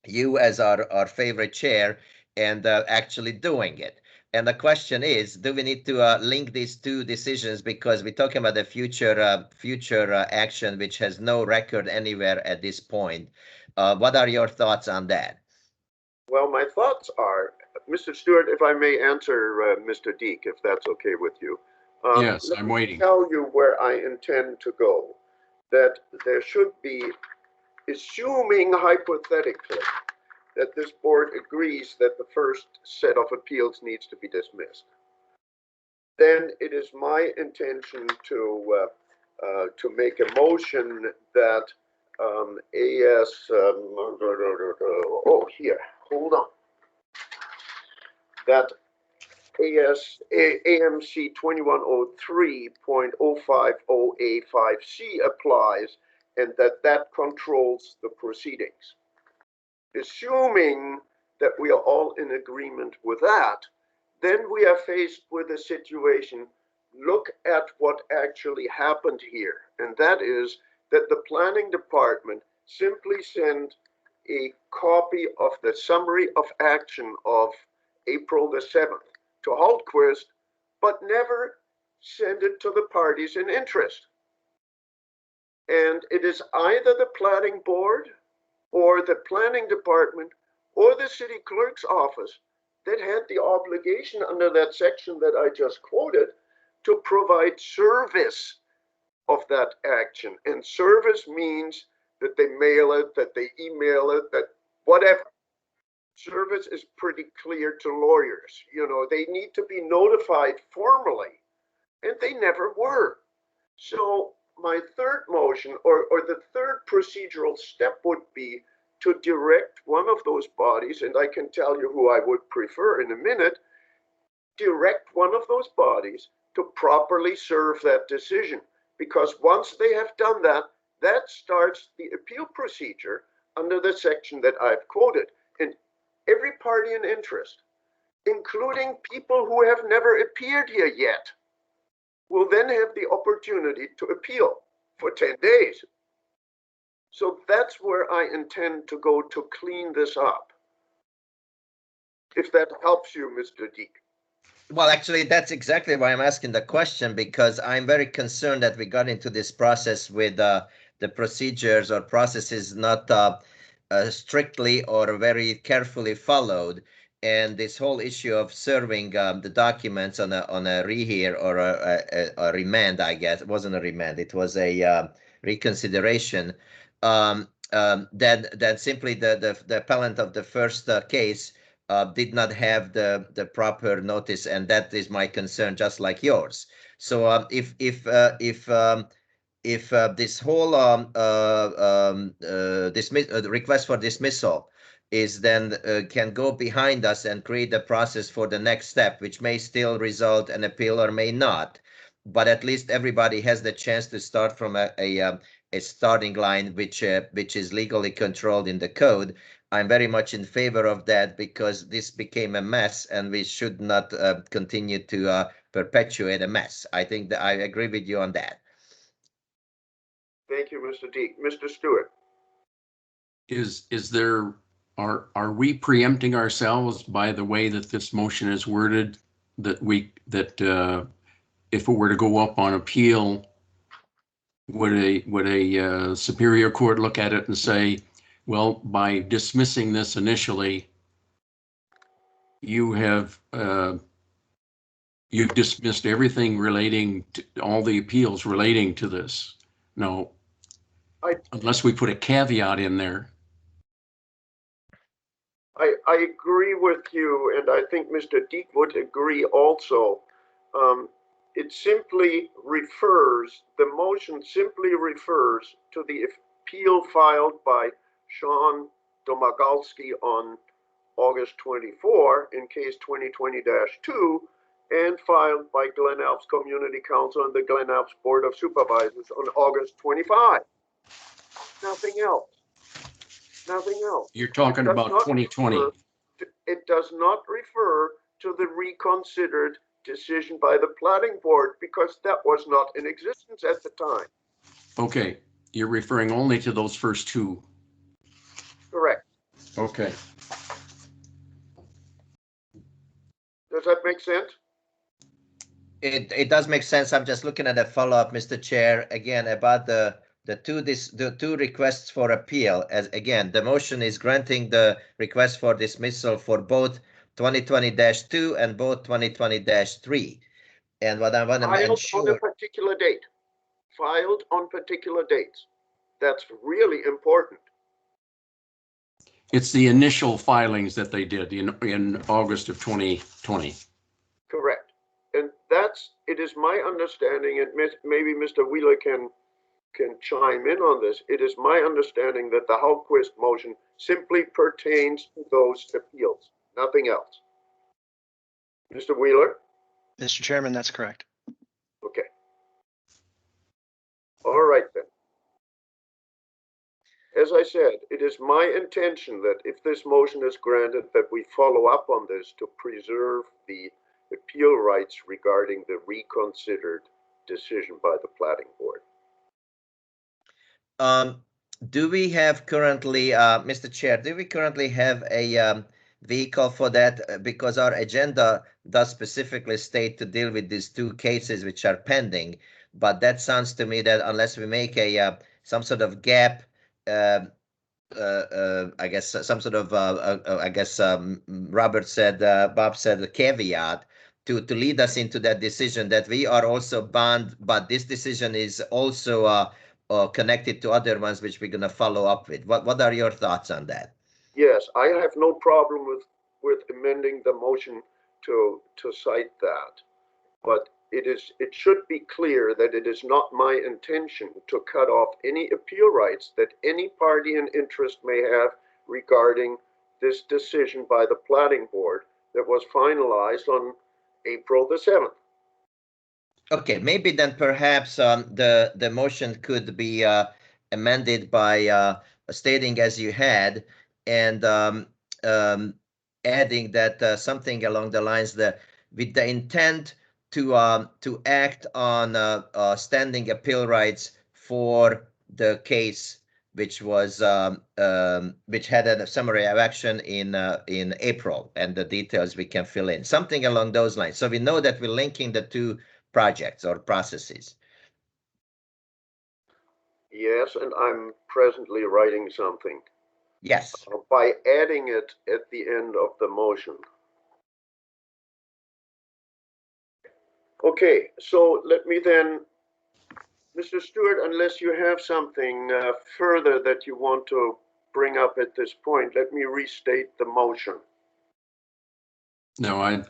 you as our favorite chair and actually doing it. And the question is, do we need to link these two decisions, because we're talking about the future action which has no record anywhere at this point. What are your thoughts on that? Well, my thoughts are, Mr. Stewart, if I may answer Mr. Deek, if that's okay with you. Yes, let I'm me waiting. tell you where I intend to go. That there should be, assuming hypothetically that this board agrees that the first set of appeals needs to be dismissed, then it is my intention to make a motion that here, hold on. That AMC 2103.050A5C applies, and that controls the proceedings. Assuming that we are all in agreement with that, then we are faced with a situation. Look at what actually happened here, and that is that the planning department simply sent a copy of the summary of action of April the 7th to Hultquist, but never sent it to the parties in interest. And it is either the planning board or the planning department or the city clerk's office that had the obligation under that section that I just quoted to provide service of that action. And service means that they mail it, that they email it, that whatever. Service is pretty clear to lawyers. You know, they need to be notified formally, and they never were. So my third motion, or the third procedural step, would be to direct one of those bodies, and I can tell you who I would prefer in a minute, direct one of those bodies to properly serve that decision. Because once they have done that, that starts the appeal procedure under the section that I've quoted. And every party in interest, including people who have never appeared here yet, will then have the opportunity to appeal for 10 days. So that's where I intend to go to clean this up. If that helps you, Mr. Deek. Well, actually, that's exactly why I'm asking the question, because I'm very concerned that we got into this process with the procedures or processes not strictly or very carefully followed. And this whole issue of serving the documents on a rehear or a remand, I guess it wasn't a remand, it was a reconsideration. That simply the appellant of the first case did not have the proper notice, and that is my concern, just like yours. So if this whole request for dismissal is then can go behind us and create the process for the next step, which may still result in appeal or may not, but at least everybody has the chance to start from a starting line which is legally controlled in the code. I'm very much in favor of that, because this became a mess and we should not continue to perpetuate a mess. I think that I agree with you on that. Thank you, Mr. Deek. Mr. Stewart. Is there, are we preempting ourselves by the way that this motion is worded, that if it were to go up on appeal, would a superior court look at it and say, well, by dismissing this initially, you have you've dismissed everything relating to all the appeals relating to this. No, unless we put a caveat in there. I agree with you, and I think Mr. Deek would agree also. It simply refers, the motion simply refers to the appeal filed by Sean Domagalski on August 24 in case 2020-2 and filed by Glen Alps Community Council and the Glen Alps Board of Supervisors on August 25. Nothing else. Nothing else. You're talking about 2020. It does not refer to the reconsidered decision by the planning board because that was not in existence at the time. Okay, you're referring only to those first two. Correct. Okay. Does that make sense? It does make sense. I'm just looking at a follow-up, Mr. Chair, again about the two requests for appeal. As again, the motion is granting the request for dismissal for both 2020-2 and both 2020-3. And what I want to Filed on a ensure, particular date. Filed on particular dates. That's really important. It's the initial filings that they did in August of 2020. Correct. And it is my understanding, and maybe Mr. Wheeler can chime in on this. It is my understanding that the Hallquist motion simply pertains to those appeals, nothing else. Mr. Wheeler? Mr. Chairman, that's correct. Okay. All right then. As I said, it is my intention that if this motion is granted, that we follow up on this to preserve the appeal rights regarding the reconsidered decision by the planning board. do we have currently, Mr. Chair, do we currently have a vehicle for that? Because our agenda does specifically state to deal with these two cases which are pending. But that sounds to me that unless we make a some sort of gap, I guess some sort of I guess Robert said, Bob said a caveat to lead us into that decision that we are also bound, but this decision is also connected to other ones which we're going to follow up with. What are your thoughts on that? Yes, I have no problem with amending the motion to cite that, but it should be clear that it is not my intention to cut off any appeal rights that any party in interest may have regarding this decision by the planning board that was finalized on April the 7th. Okay, maybe then perhaps the motion could be amended by stating as you had and adding that something along the lines that with the intent to act on standing appeal rights for the case which was which had a summary of action in April, and the details we can fill in, something along those lines. So we know that we're linking the two projects or processes. Yes, and I'm presently writing something. Yes. By adding it at the end of the motion. Okay, so let me then, Mr. Stewart, unless you have something further that you want to bring up at this point, let me restate the motion. No, I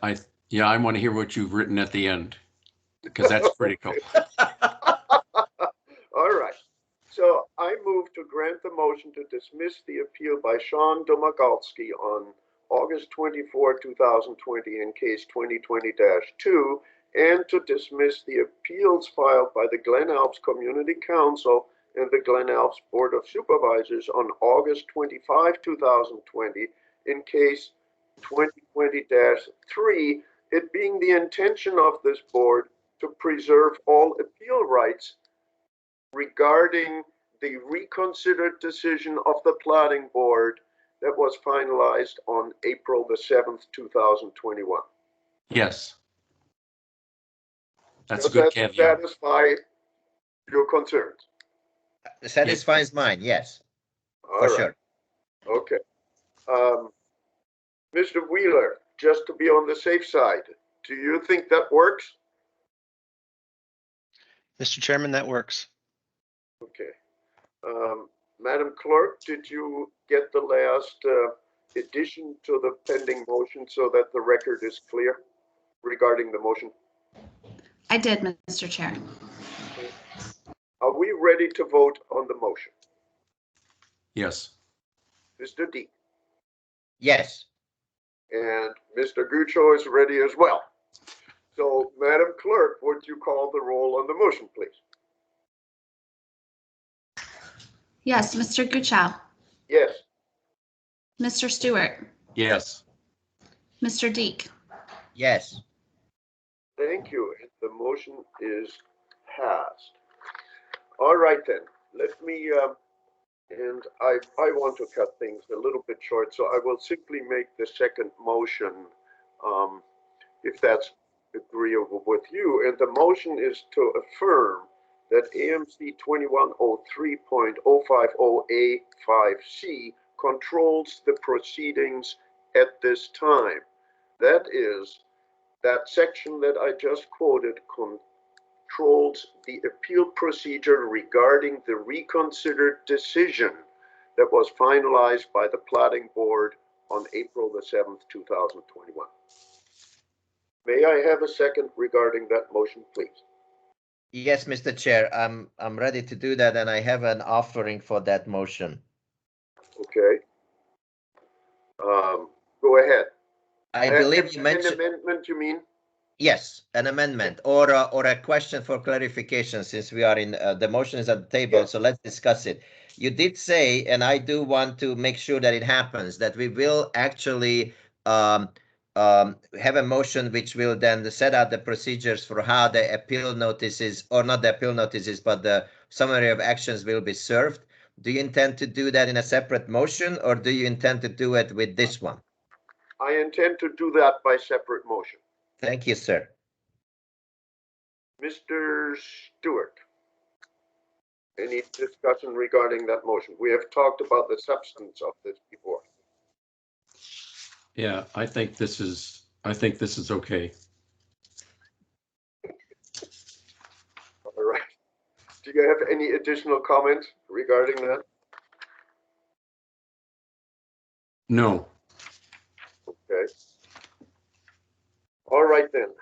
want to hear what you've written at the end, because that's critical. All right. So I move to grant the motion to dismiss the appeal by Sean Domagalski on August 24, 2020 in case 2020-2 and to dismiss the appeals filed by the Glen Alps Community Council and the Glen Alps Board of Supervisors on August 25, 2020 in case 2020-3, it being the intention of this board to preserve all appeal rights regarding the reconsidered decision of the planning board that was finalized on April the 7th, 2021. Yes. That's a Does good that caveat. satisfy your concerns? Satisfies mine, yes. All For right. sure. Okay. Mr. Wheeler, just to be on the safe side. Do you think that works? Mr. Chairman, that works. Okay. Madam Clerk, did you get the last addition to the pending motion so that the record is clear regarding the motion? I did, Mr. Chair. Are we ready to vote on the motion? Yes. Mr. D. Yes. And Mr. Guccio is ready as well. So, Madam Clerk, would you call the roll on the motion, please? Yes, Mr. Guccio, Yes. Mr. Stewart, Yes. Mr. Deek, Yes. Thank you. The motion is passed. All right then. Let me, and I want to cut things a little bit short, so I will simply make the second motion, if that's agreeable with you. And the motion is to affirm that AMC 2103.050A5C controls the proceedings at this time. That is, that section that I just quoted controls the appeal procedure regarding the reconsidered decision that was finalized by the Planning Board on April the 7th, 2021. May I have a second regarding that motion, please? Yes, Mr. Chair, I'm ready to do that, and I have an offering for that motion. Okay. Go ahead. I believe you An mentioned, amendment, you mean? yes, an amendment or a question for clarification, since we are in the motion is at the table, Yes. so let's discuss it. You did say, and I do want to make sure that it happens, that we will actually have a motion which will then set out the procedures for how the appeal notices, or not the appeal notices, but the summary of actions will be served. Do you intend to do that in a separate motion, or do you intend to do it with this one? I intend to do that by separate motion. Thank you, sir. Mr. Stewart, any discussion regarding that motion? We have talked about the substance of this before. Yeah, I think this is okay. All right. Do you have any additional comments regarding that? No. Okay. All right then.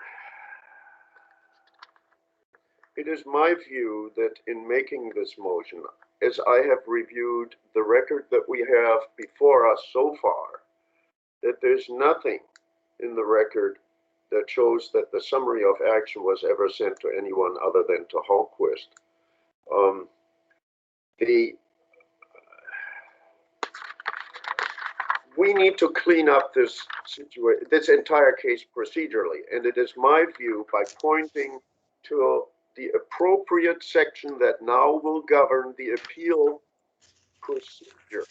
It is my view that in making this motion, as I have reviewed the record that we have before us so far, that there's nothing in the record that shows that the summary of action was ever sent to anyone other than to Hallquist. We need to clean up this situation, this entire case procedurally, and it is my view, by pointing to the appropriate section that now will govern the appeal procedure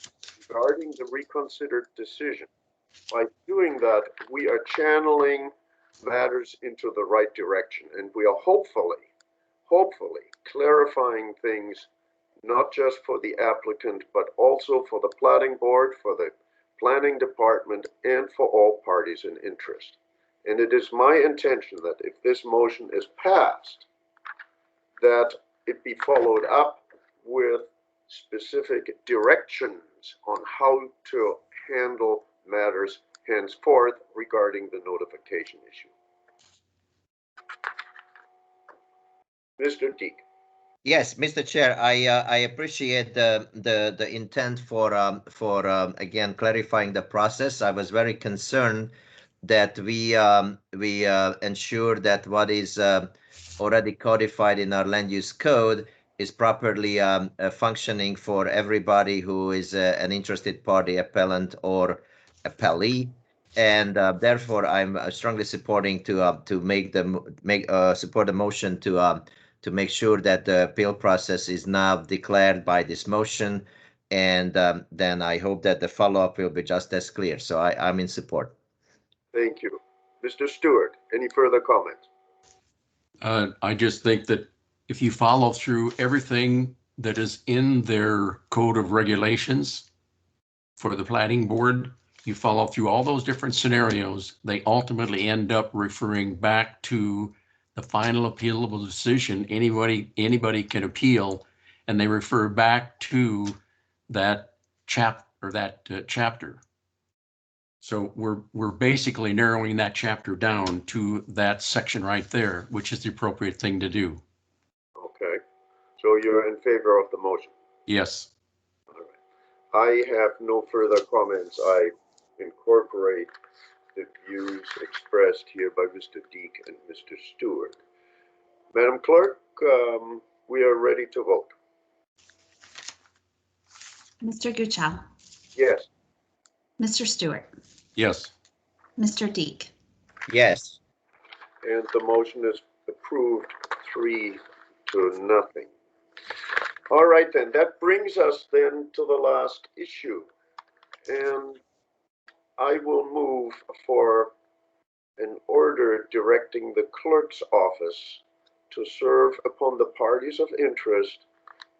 regarding the reconsidered decision. By doing that, we are channeling matters into the right direction, and we are hopefully clarifying things, not just for the applicant, but also for the planning board, for the planning department, and for all parties in interest. And it is my intention that if this motion is passed, that it be followed up with specific directions on how to handle matters henceforth regarding the notification issue. Mr. Deek. Yes, Mr. Chair, I appreciate the intent for again clarifying the process. I was very concerned that we ensure that what is already codified in our land use code is properly functioning for everybody who is an interested party, appellant or appellee, and therefore I'm strongly supporting to support the motion to make sure that the appeal process is now declared by this motion, and then I hope that the follow-up will be just as clear. So I'm in support. Thank you. Mr. Stewart, any further comments? I just think that if you follow through everything that is in their code of regulations for the planning board, you follow through all those different scenarios, they ultimately end up referring back to the final appealable decision. Anybody can appeal, and they refer back to that chapter. So we're basically narrowing that chapter down to that section right there, which is the appropriate thing to do. Okay, so you're in favor of the motion? Yes. All right. I have no further comments. I incorporate the views expressed here by Mr. Deek and Mr. Stewart. Madam Clerk, we are ready to vote. Mr. Guchow, Yes. Mr. Stewart, Yes. Mr. Deek, Yes. And the motion is approved 3-0. All right, then, that brings us then to the last issue. And I will move for an order directing the clerk's office to serve upon the parties of interest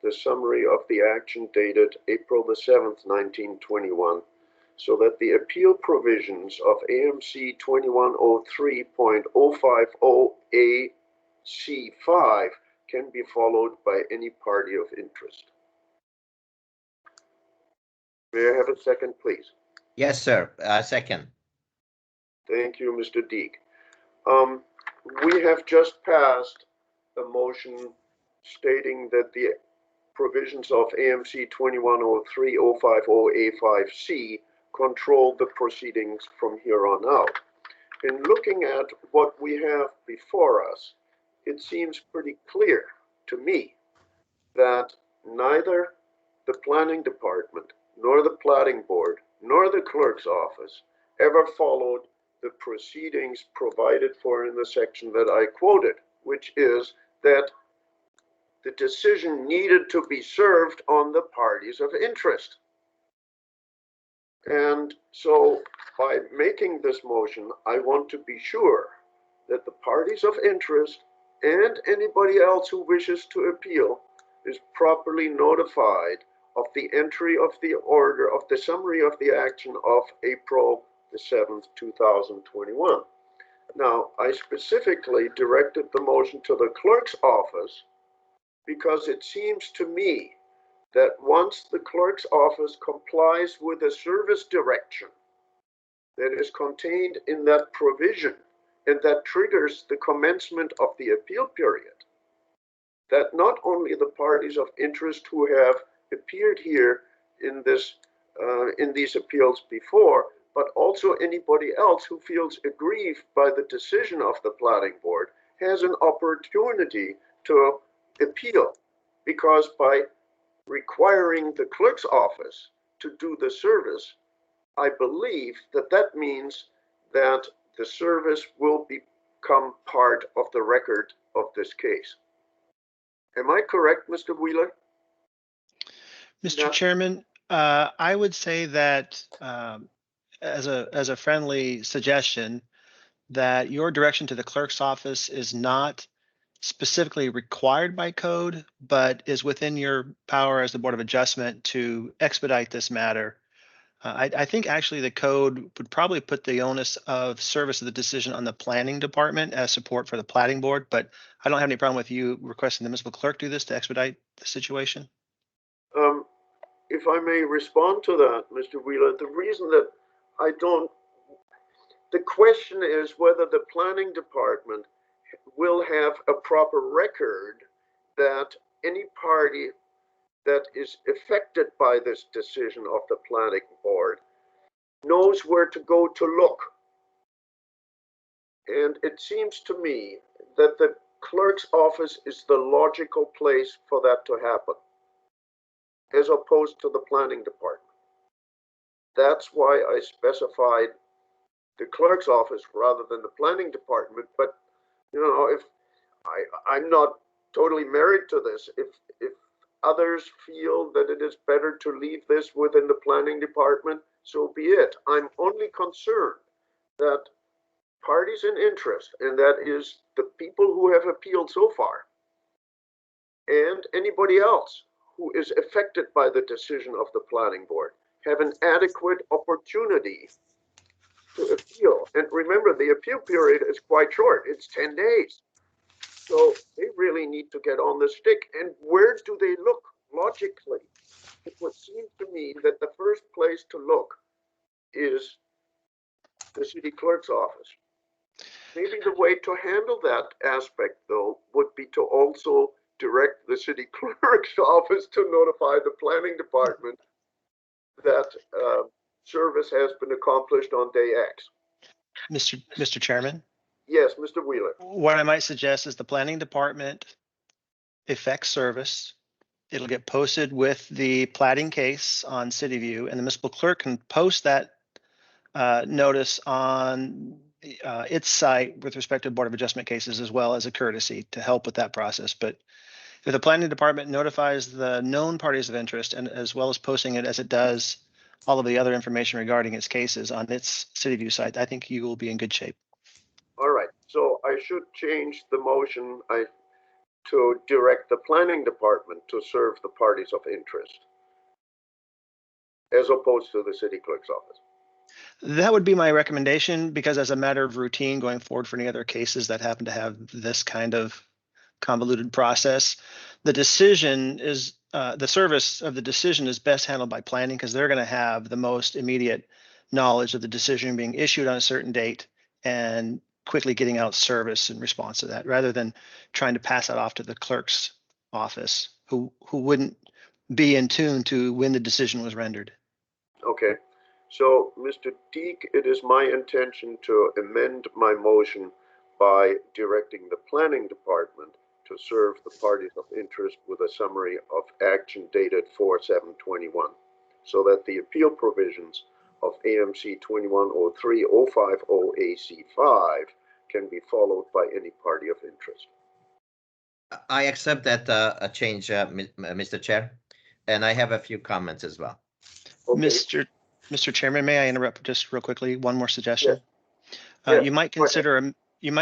the summary of the action dated April the 7th, 1921, so that the appeal provisions of AMC 2103.050AC5 can be followed by any party of interest. May I have a second, please? Yes, sir. Second. Thank you, Mr. Deek. We have just passed a motion stating that the provisions of AMC 2103.050A5C control the proceedings from here on out. In looking at what we have before us, it seems pretty clear to me that neither the planning department, nor the planning board, nor the clerk's office ever followed the proceedings provided for in the section that I quoted, which is that the decision needed to be served on the parties of interest. And so by making this motion, I want to be sure that the parties of interest and anybody else who wishes to appeal is properly notified of the entry of the order of the summary of the action of April the 7th, 2021. Now, I specifically directed the motion to the clerk's office because it seems to me that once the clerk's office complies with the service direction that is contained in that provision and that triggers the commencement of the appeal period, that not only the parties of interest who have appeared here in these appeals before, but also anybody else who feels aggrieved by the decision of the planning board has an opportunity to appeal, because by requiring the clerk's office to do the service, I believe that that means that the service will become part of the record of this case. Am I correct, Mr. Wheeler? Mr. No. Chairman, I would say that as a friendly suggestion, that your direction to the clerk's office is not specifically required by code, but is within your power as the Board of Adjustment to expedite this matter. I think actually the code would probably put the onus of service of the decision on the planning department as support for the plating board, but I don't have any problem with you requesting the municipal clerk do this to expedite the situation. If I may respond to that, Mr. Wheeler, the reason that I don't, the question is whether the planning department will have a proper record that any party that is affected by this decision of the planning board knows where to go to look. And it seems to me that the clerk's office is the logical place for that to happen, as opposed to the planning department. That's why I specified the clerk's office rather than the planning department. But you know, if I'm not totally married to this, if others feel that it is better to leave this within the planning department, so be it. I'm only concerned that parties in interest, and that is the people who have appealed so far, and anybody else who is affected by the decision of the planning board, have an adequate opportunity to appeal. And remember, the appeal period is quite short. It's 10 days. So they really need to get on the stick. And where do they look logically? It would seem to me that the first place to look is the city clerk's office. Maybe the way to handle that aspect, though, would be to also direct the city clerk's office to notify the planning department that service has been accomplished on day X. Mr. Chairman, Yes, Mr. Wheeler. what I might suggest is the planning department effects service. It'll get posted with the plating case on CityView, and the municipal clerk can post that notice on its site with respect to Board of Adjustment cases, as well as a courtesy to help with that process. But if the planning department notifies the known parties of interest, and as well as posting it as it does all of the other information regarding its cases on its CityView site, I think you will be in good shape. All right, so I should change the motion to direct the planning department to serve the parties of interest, as opposed to the city clerk's office. That would be my recommendation, because as a matter of routine going forward for any other cases that happen to have this kind of convoluted process, the decision is the service of the decision is best handled by planning, because they're going to have the most immediate knowledge of the decision being issued on a certain date and quickly getting out service in response to that, rather than trying to pass that off to the clerk's office, who wouldn't be in tune to when the decision was rendered. Okay, so Mr. Deek, it is my intention to amend my motion by directing the planning department to serve the parties of interest with a summary of action dated 4/7/21, so that the appeal provisions of AMC 2103-050 AC5 can be followed by any party of interest. I accept that change, Mr. Chair, and I have a few comments as well. Okay. Mr. Chairman, may I interrupt just real quickly? One more suggestion. Yes, You might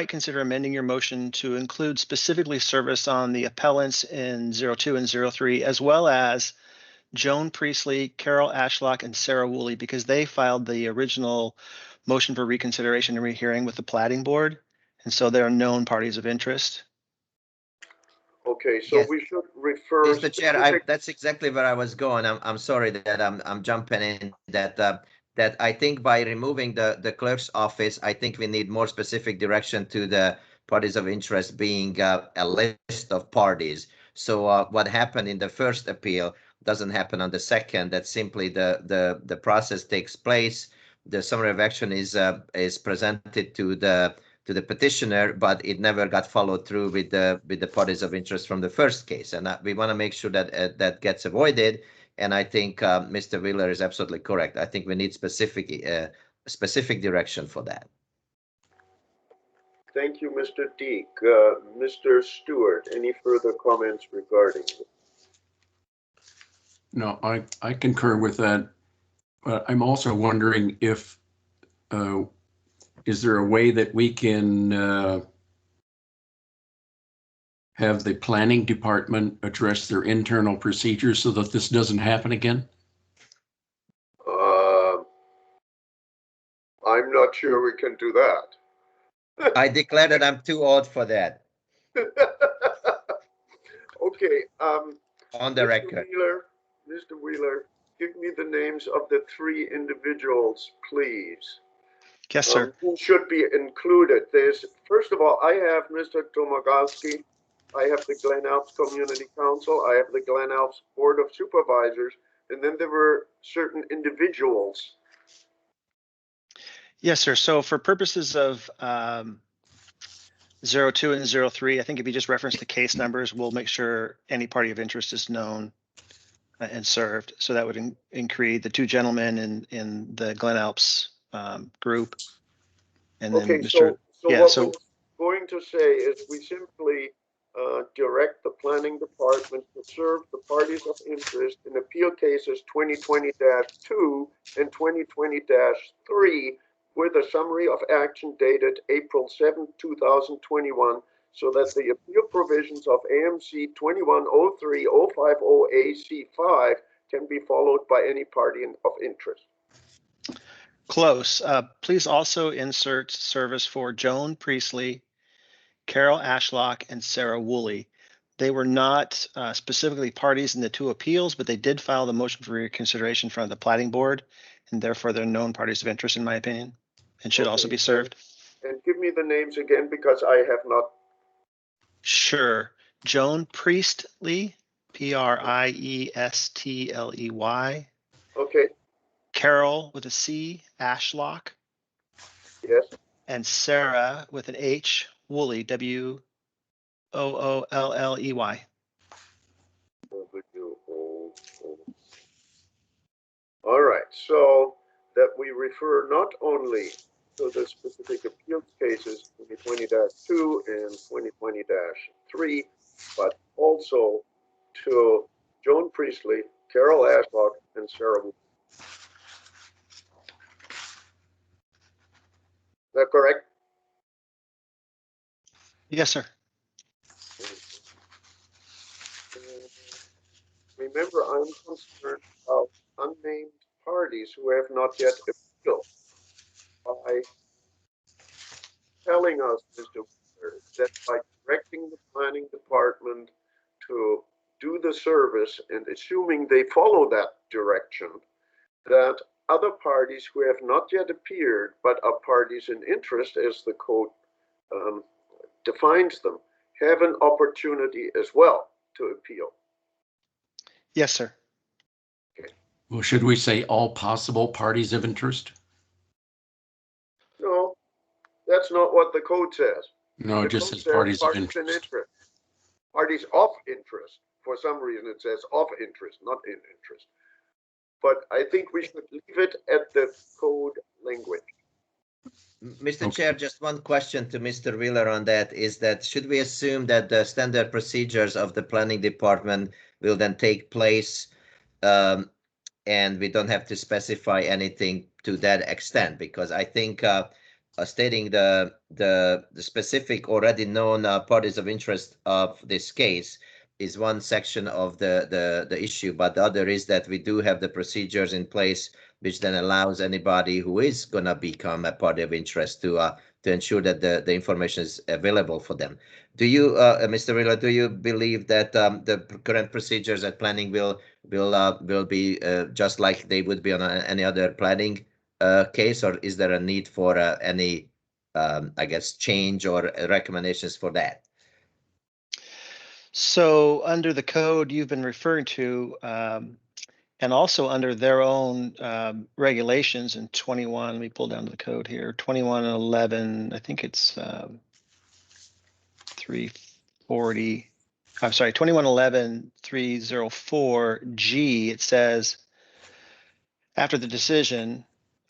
consider amending your motion to include specifically service on the appellants in 02 and 03, as well as Joan Priestley, Carol Ashlock, and Sarah Woolley, because they filed the original motion for reconsideration and rehearing with the plating board, and so they're known parties of interest. Okay, so Yes. we should refer. Mr. Chair, that's exactly where I was going. I'm sorry that I'm jumping in. That I think by removing the clerk's office, I think we need more specific direction to the parties of interest being a list of parties. So what happened in the first appeal doesn't happen on the second. That simply the process takes place. The summary of action is presented to the petitioner, but it never got followed through with the parties of interest from the first case, and we want to make sure that that gets avoided. And I think Mr. Wheeler is absolutely correct. I think we need specific direction for that. Thank you, Mr. Deek. Mr. Stewart, any further comments regarding it? No, I concur with that. But I'm also wondering if, is there a way that we can have the planning department address their internal procedures so that this doesn't happen again? I'm not sure we can do that. I declare that I'm too old for that. Okay. On the record. Mr. Wheeler, give me the names of the 3 individuals, please. Yes, sir. Who should be included? First of all, I have Mr. Tomagalski. I have the Glen Alps Community Council. I have the Glen Alps Board of Supervisors. And then there were certain individuals. Yes, sir. So for purposes of 02 and 03, I think if you just reference the case numbers, we'll make sure any party of interest is known and served. So that would include the 2 gentlemen in the Glen Alps group. And then Okay, Mr. So what we're going to say is we simply direct the planning department to serve the parties of interest in appeal cases 2020-2 and 2020-3 with a summary of action dated April 7, 2021, so that the appeal provisions of AMC 2103-050 AC5 can be followed by any party of interest. Close. Please also insert service for Joan Priestley, Carol Ashlock, and Sarah Woolley. They were not specifically parties in the two appeals, but they did file the motion for reconsideration from the plating board, and therefore they're known parties of interest, in my opinion, and should also be served. And give me the names again, because I have not. Sure. Joan Priestley, Priestley. Okay, Carol with a C, Ashlock, yes. and Sarah with an H, Woolley, Woollley. All right, so that we refer not only to the specific appeals cases 2020-2 and 2020-3, but also to Joan Priestley, Carol Ashlock, and Sarah Woolley. Is that correct? Yes, sir. Remember, I'm concerned about unnamed parties who have not yet appealed by telling us, Mr. Wheeler, that by directing the planning department to do the service and assuming they follow that direction, that other parties who have not yet appeared but are parties in interest, as the code defines them, have an opportunity as well to appeal. Yes, sir. Well, should we say all possible parties of interest? No, that's not what the code says. No, The it just code says parties of interest. Parties of interest. For some reason, it says of interest, not in interest. But I think we should leave it at the code language. Mr. Chair, just one question to Mr. Wheeler on that is that should we assume that the standard procedures of the planning department will then take place and we don't have to specify anything to that extent? Because I think stating the specific already known parties of interest of this case is one section of the issue, but the other is that we do have the procedures in place which then allows anybody who is going to become a party of interest to ensure that the information is available for them. Do you, Mr. Wheeler, do you believe that the current procedures at planning will be just like they would be on any other planning case, or is there a need for any, I guess, change or recommendations for that? So under the code you've been referring to, and also under their own regulations in 21, let me pull down to the code here, 2111, I think it's 340, I'm sorry, 2111-304G, it says, after the decision,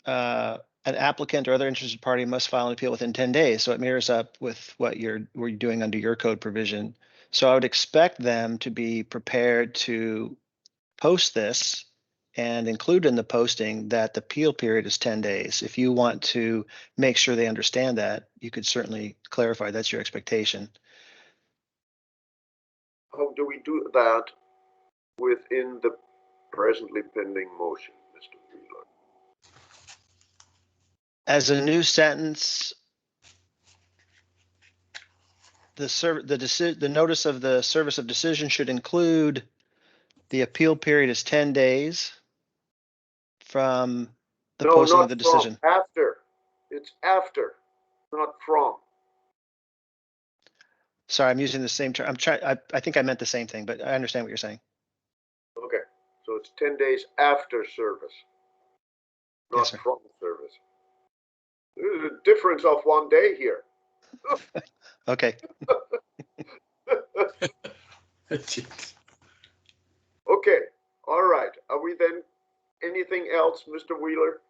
an applicant or other interested party must file an appeal within 10 days. So it mirrors up with what you're doing under your code provision. So I would expect them to be prepared to post this and include in the posting that the appeal period is 10 days. If you want to make sure they understand that, you could certainly clarify that's your expectation. How do we do that within the presently pending motion, Mr. Wheeler? As a new sentence, the notice of the service of decision should include the appeal period is 10 days from the posting of the decision. After. It's after, not from. Sorry, I'm using the same term. I think I meant the same thing, but I understand what you're saying. Okay, so it's 10 days after service, not Yes, sir. from service. There's a difference of 1 day here. Okay. Okay, all right. Are we then, anything else, Mr. Wheeler?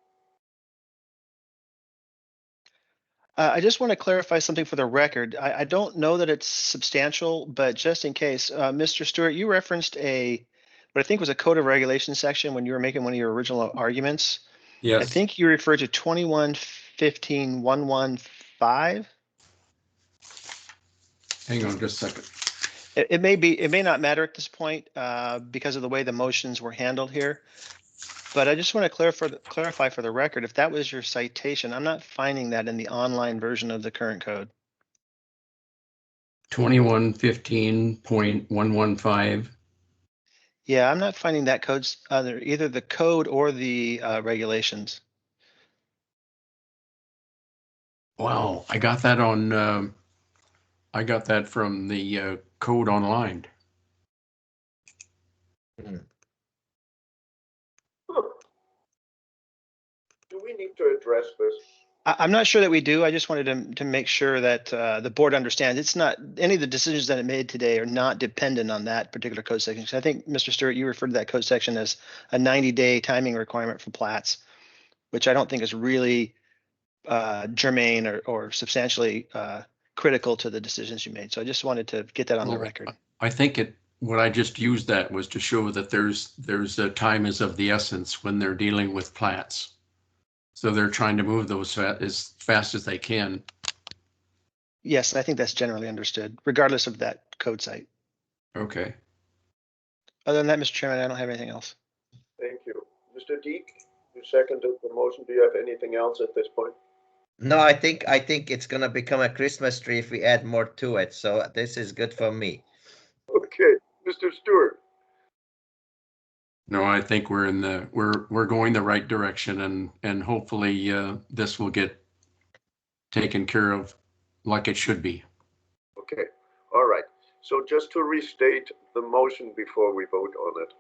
I just want to clarify something for the record. I don't know that it's substantial, but just in case, Mr. Stewart, you referenced what I think was a code of regulation section when you were making one of your original arguments. Yes. I think you referred to 2115-115. Hang on just a second. It may not matter at this point because of the way the motions were handled here. But I just want to clarify for the record, if that was your citation, I'm not finding that in the online version of the current code. 2115.115. Yeah, I'm not finding that code's either the code or the regulations. Wow, I got that on, I got that from the code online. Hmm. Do we need to address this? I'm not sure that we do. I just wanted to make sure that the board understands it's not any of the decisions that it made today are not dependent on that particular code section. So I think, Mr. Stewart, you referred to that code section as a 90-day timing requirement for plats, which I don't think is really germane or substantially critical to the decisions you made. So I just wanted to get that on the Well, record. I think what I just used that was to show that there's a time is of the essence when they're dealing with plats. So they're trying to move those as fast as they can. Yes, I think that's generally understood, regardless of that code site. Okay. Other than that, Mr. Chairman, I don't have anything else. Thank you. Mr. Deek, you seconded the motion. Do you have anything else at this point? No, I think it's gonna become a Christmas tree if we add more to it. So this is good for me. Okay, Mr. Stewart. No, I think we're going the right direction, and hopefully this will get taken care of like it should be. Okay, all right. So just to restate the motion before we vote on it.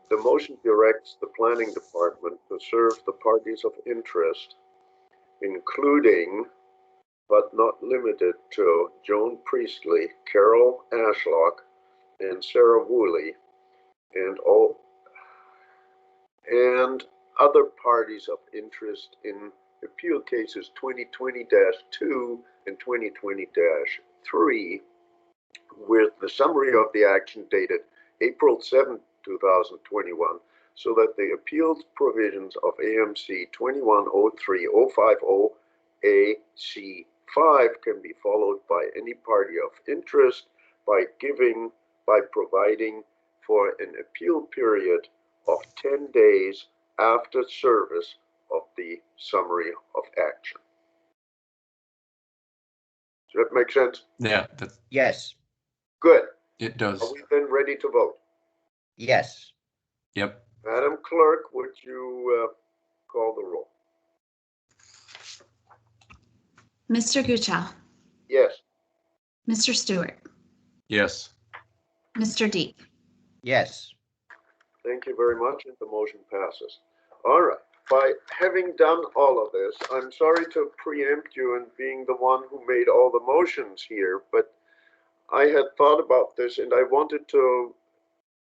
The motion directs the planning department to serve the parties of interest, including but not limited to Joan Priestley, Carol Ashlock, and Sarah Woolley, and other parties of interest in appeal cases 2020-2 and 2020-3, with the summary of the action dated April 7, 2021, so that the appeals provisions of AMC 2103-050 AC5 can be followed by any party of interest by providing for an appeal period of 10 days after service of the summary of action. Does that make sense? Yeah, Yes. Good. it Are does. we then ready to vote? Yes. Yep. Madam Clerk, would you call the roll? Mr. Guchow, Yes. Mr. Stewart, Yes. Mr. Deep. Yes. Thank you very much, and the motion passes. All right. By having done all of this, I'm sorry to preempt you in being the one who made all the motions here, but I had thought about this and I wanted to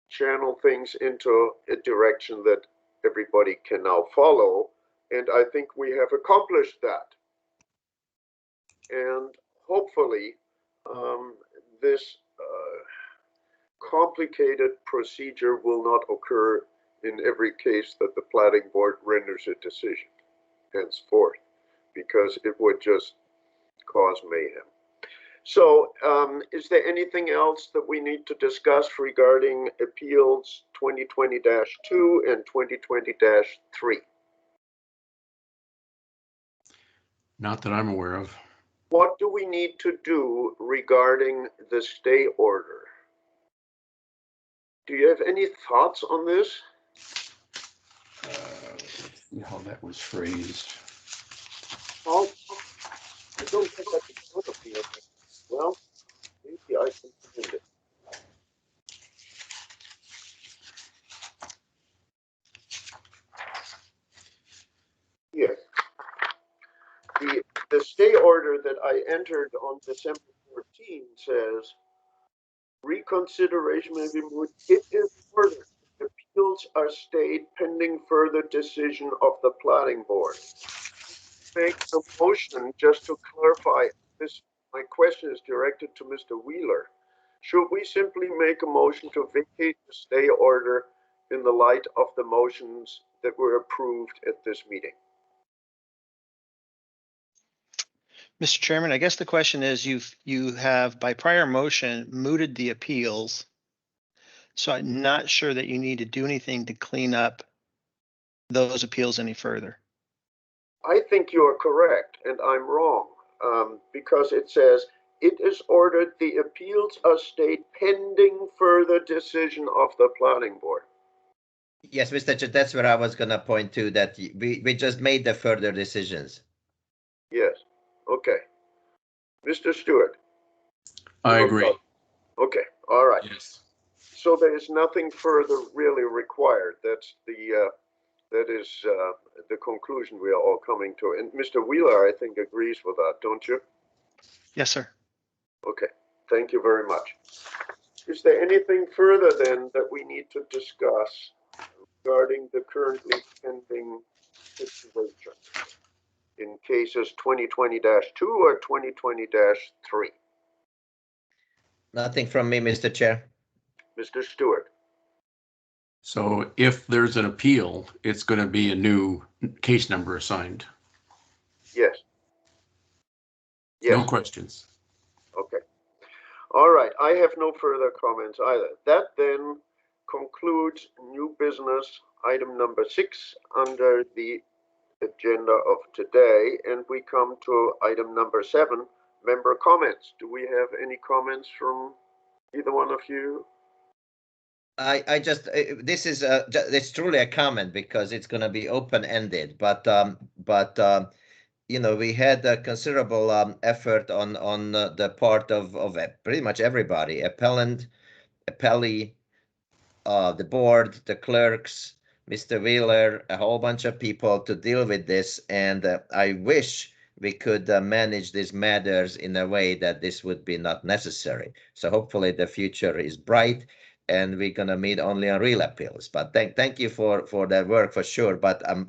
channel things into a direction that everybody can now follow, and I think we have accomplished that. And hopefully, this complicated procedure will not occur in every case that the planning board renders a decision henceforth, because it would just cause mayhem. So is there anything else that we need to discuss regarding appeals 2020-2 and 2020-3? Not that I'm aware of. What do we need to do regarding the stay order? Do you have any thoughts on this? Let's see how that was phrased. Oh, I don't have that in front of me. Well, maybe I can find it. Yes. The stay order that I entered on December 14 says reconsideration may be moved. It is ordered. Appeals are stayed pending further decision of the planning board. Make a motion just to clarify this. My question is directed to Mr. Wheeler. Should we simply make a motion to vacate the stay order in the light of the motions that were approved at this meeting? Mr. Chairman, I guess the question is you have by prior motion mooted the appeals. So I'm not sure that you need to do anything to clean up those appeals any further. I think you are correct, and I'm wrong, because it says, it is ordered the appeals are stayed pending further decision of the planning board. Yes, Mr. Chair, that's where I was gonna point to, that we just made the further decisions. Yes, okay. Mr. Stewart? I agree. Okay, all right. Yes. So there is nothing further really required. That's that is the conclusion we are all coming to. And Mr. Wheeler, I think, agrees with that, don't you? Yes, sir. Okay, thank you very much. Is there anything further then that we need to discuss regarding the currently pending situation in cases 2020-2 or 2020-3? Nothing from me, Mr. Chair. Mr. Stewart? So if there's an appeal, it's going to be a new case number assigned. Yes. No Yes. questions. Okay. All right. I have no further comments either. That then concludes new business item number 6 under the agenda of today. And we come to item number 7, member comments. Do we have any comments from either one of you? I just this is it's truly a comment because it's going to be open-ended, but you know, we had a considerable effort on the part of pretty much everybody, appellant, appellee, the board, the clerks, Mr. Wheeler, a whole bunch of people to deal with this, and I wish we could manage these matters in a way that this would be not necessary. So hopefully the future is bright, and we're gonna meet only on real appeals. But thank you for that work for sure. But I'm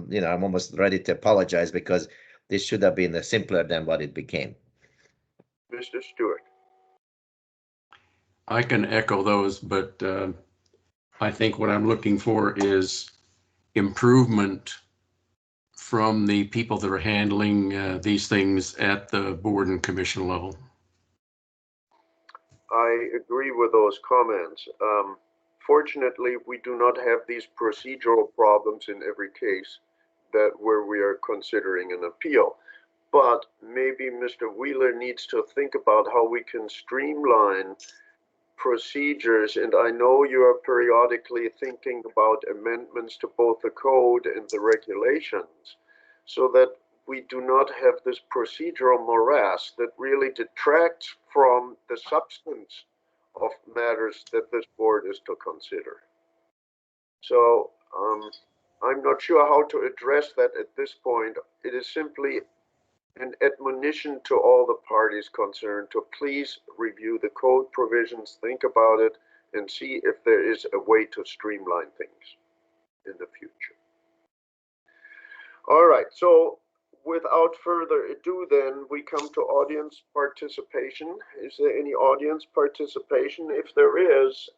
you know, I'm almost ready to apologize because this should have been simpler than what it became. Mr. Stewart? I can echo those, but I think what I'm looking for is improvement from the people that are handling these things at the board and commission level. I agree with those comments. Fortunately, we do not have these procedural problems in every case where we are considering an appeal. But maybe Mr. Wheeler needs to think about how we can streamline procedures. And I know you are periodically thinking about amendments to both the code and the regulations, so that we do not have this procedural morass that really detracts from the substance of matters that this board is to consider. So I'm not sure how to address that at this point. It is simply an admonition to all the parties concerned to please review the code provisions, think about it, and see if there is a way to streamline things in the future. All right, so without further ado, then we come to audience participation. Is there any audience participation? If there is,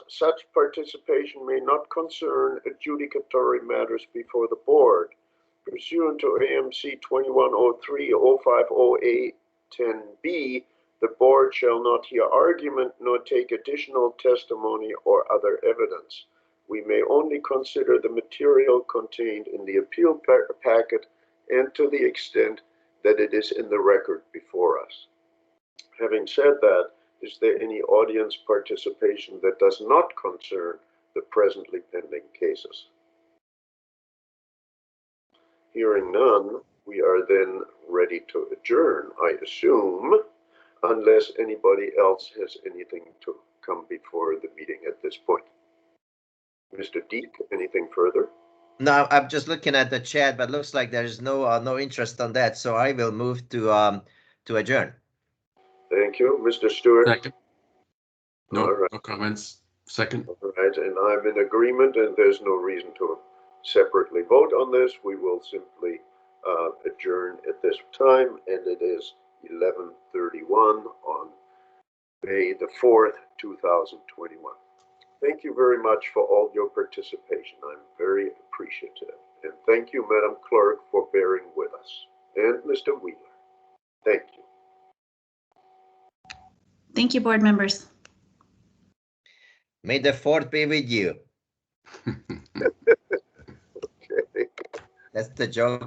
such participation may not concern adjudicatory matters before the board. Pursuant to AMC 2103-050A10B, the board shall not hear argument nor take additional testimony or other evidence. We may only consider the material contained in the appeal packet and to the extent that it is in the record before us. Having said that, is there any audience participation that does not concern the presently pending cases? Hearing none, we are then ready to adjourn, I assume, unless anybody else has anything to come before the meeting at this point. Mr. Deek, anything further? No, I'm just looking at the chat, but looks like there's no interest on that, so I will move to adjourn. Thank you. Mr. Stewart? Second. No, right. no comments. Second. All right, and I'm in agreement, and there's no reason to separately vote on this. We will simply adjourn at this time, and it is 11:31 on May the 4th, 2021. Thank you very much for all your participation. I'm very appreciative. And thank you, Madam Clerk, for bearing with us. and Mr. Wheeler. Thank you. Thank you, board members. May the fourth be with you. Okay. That's the joke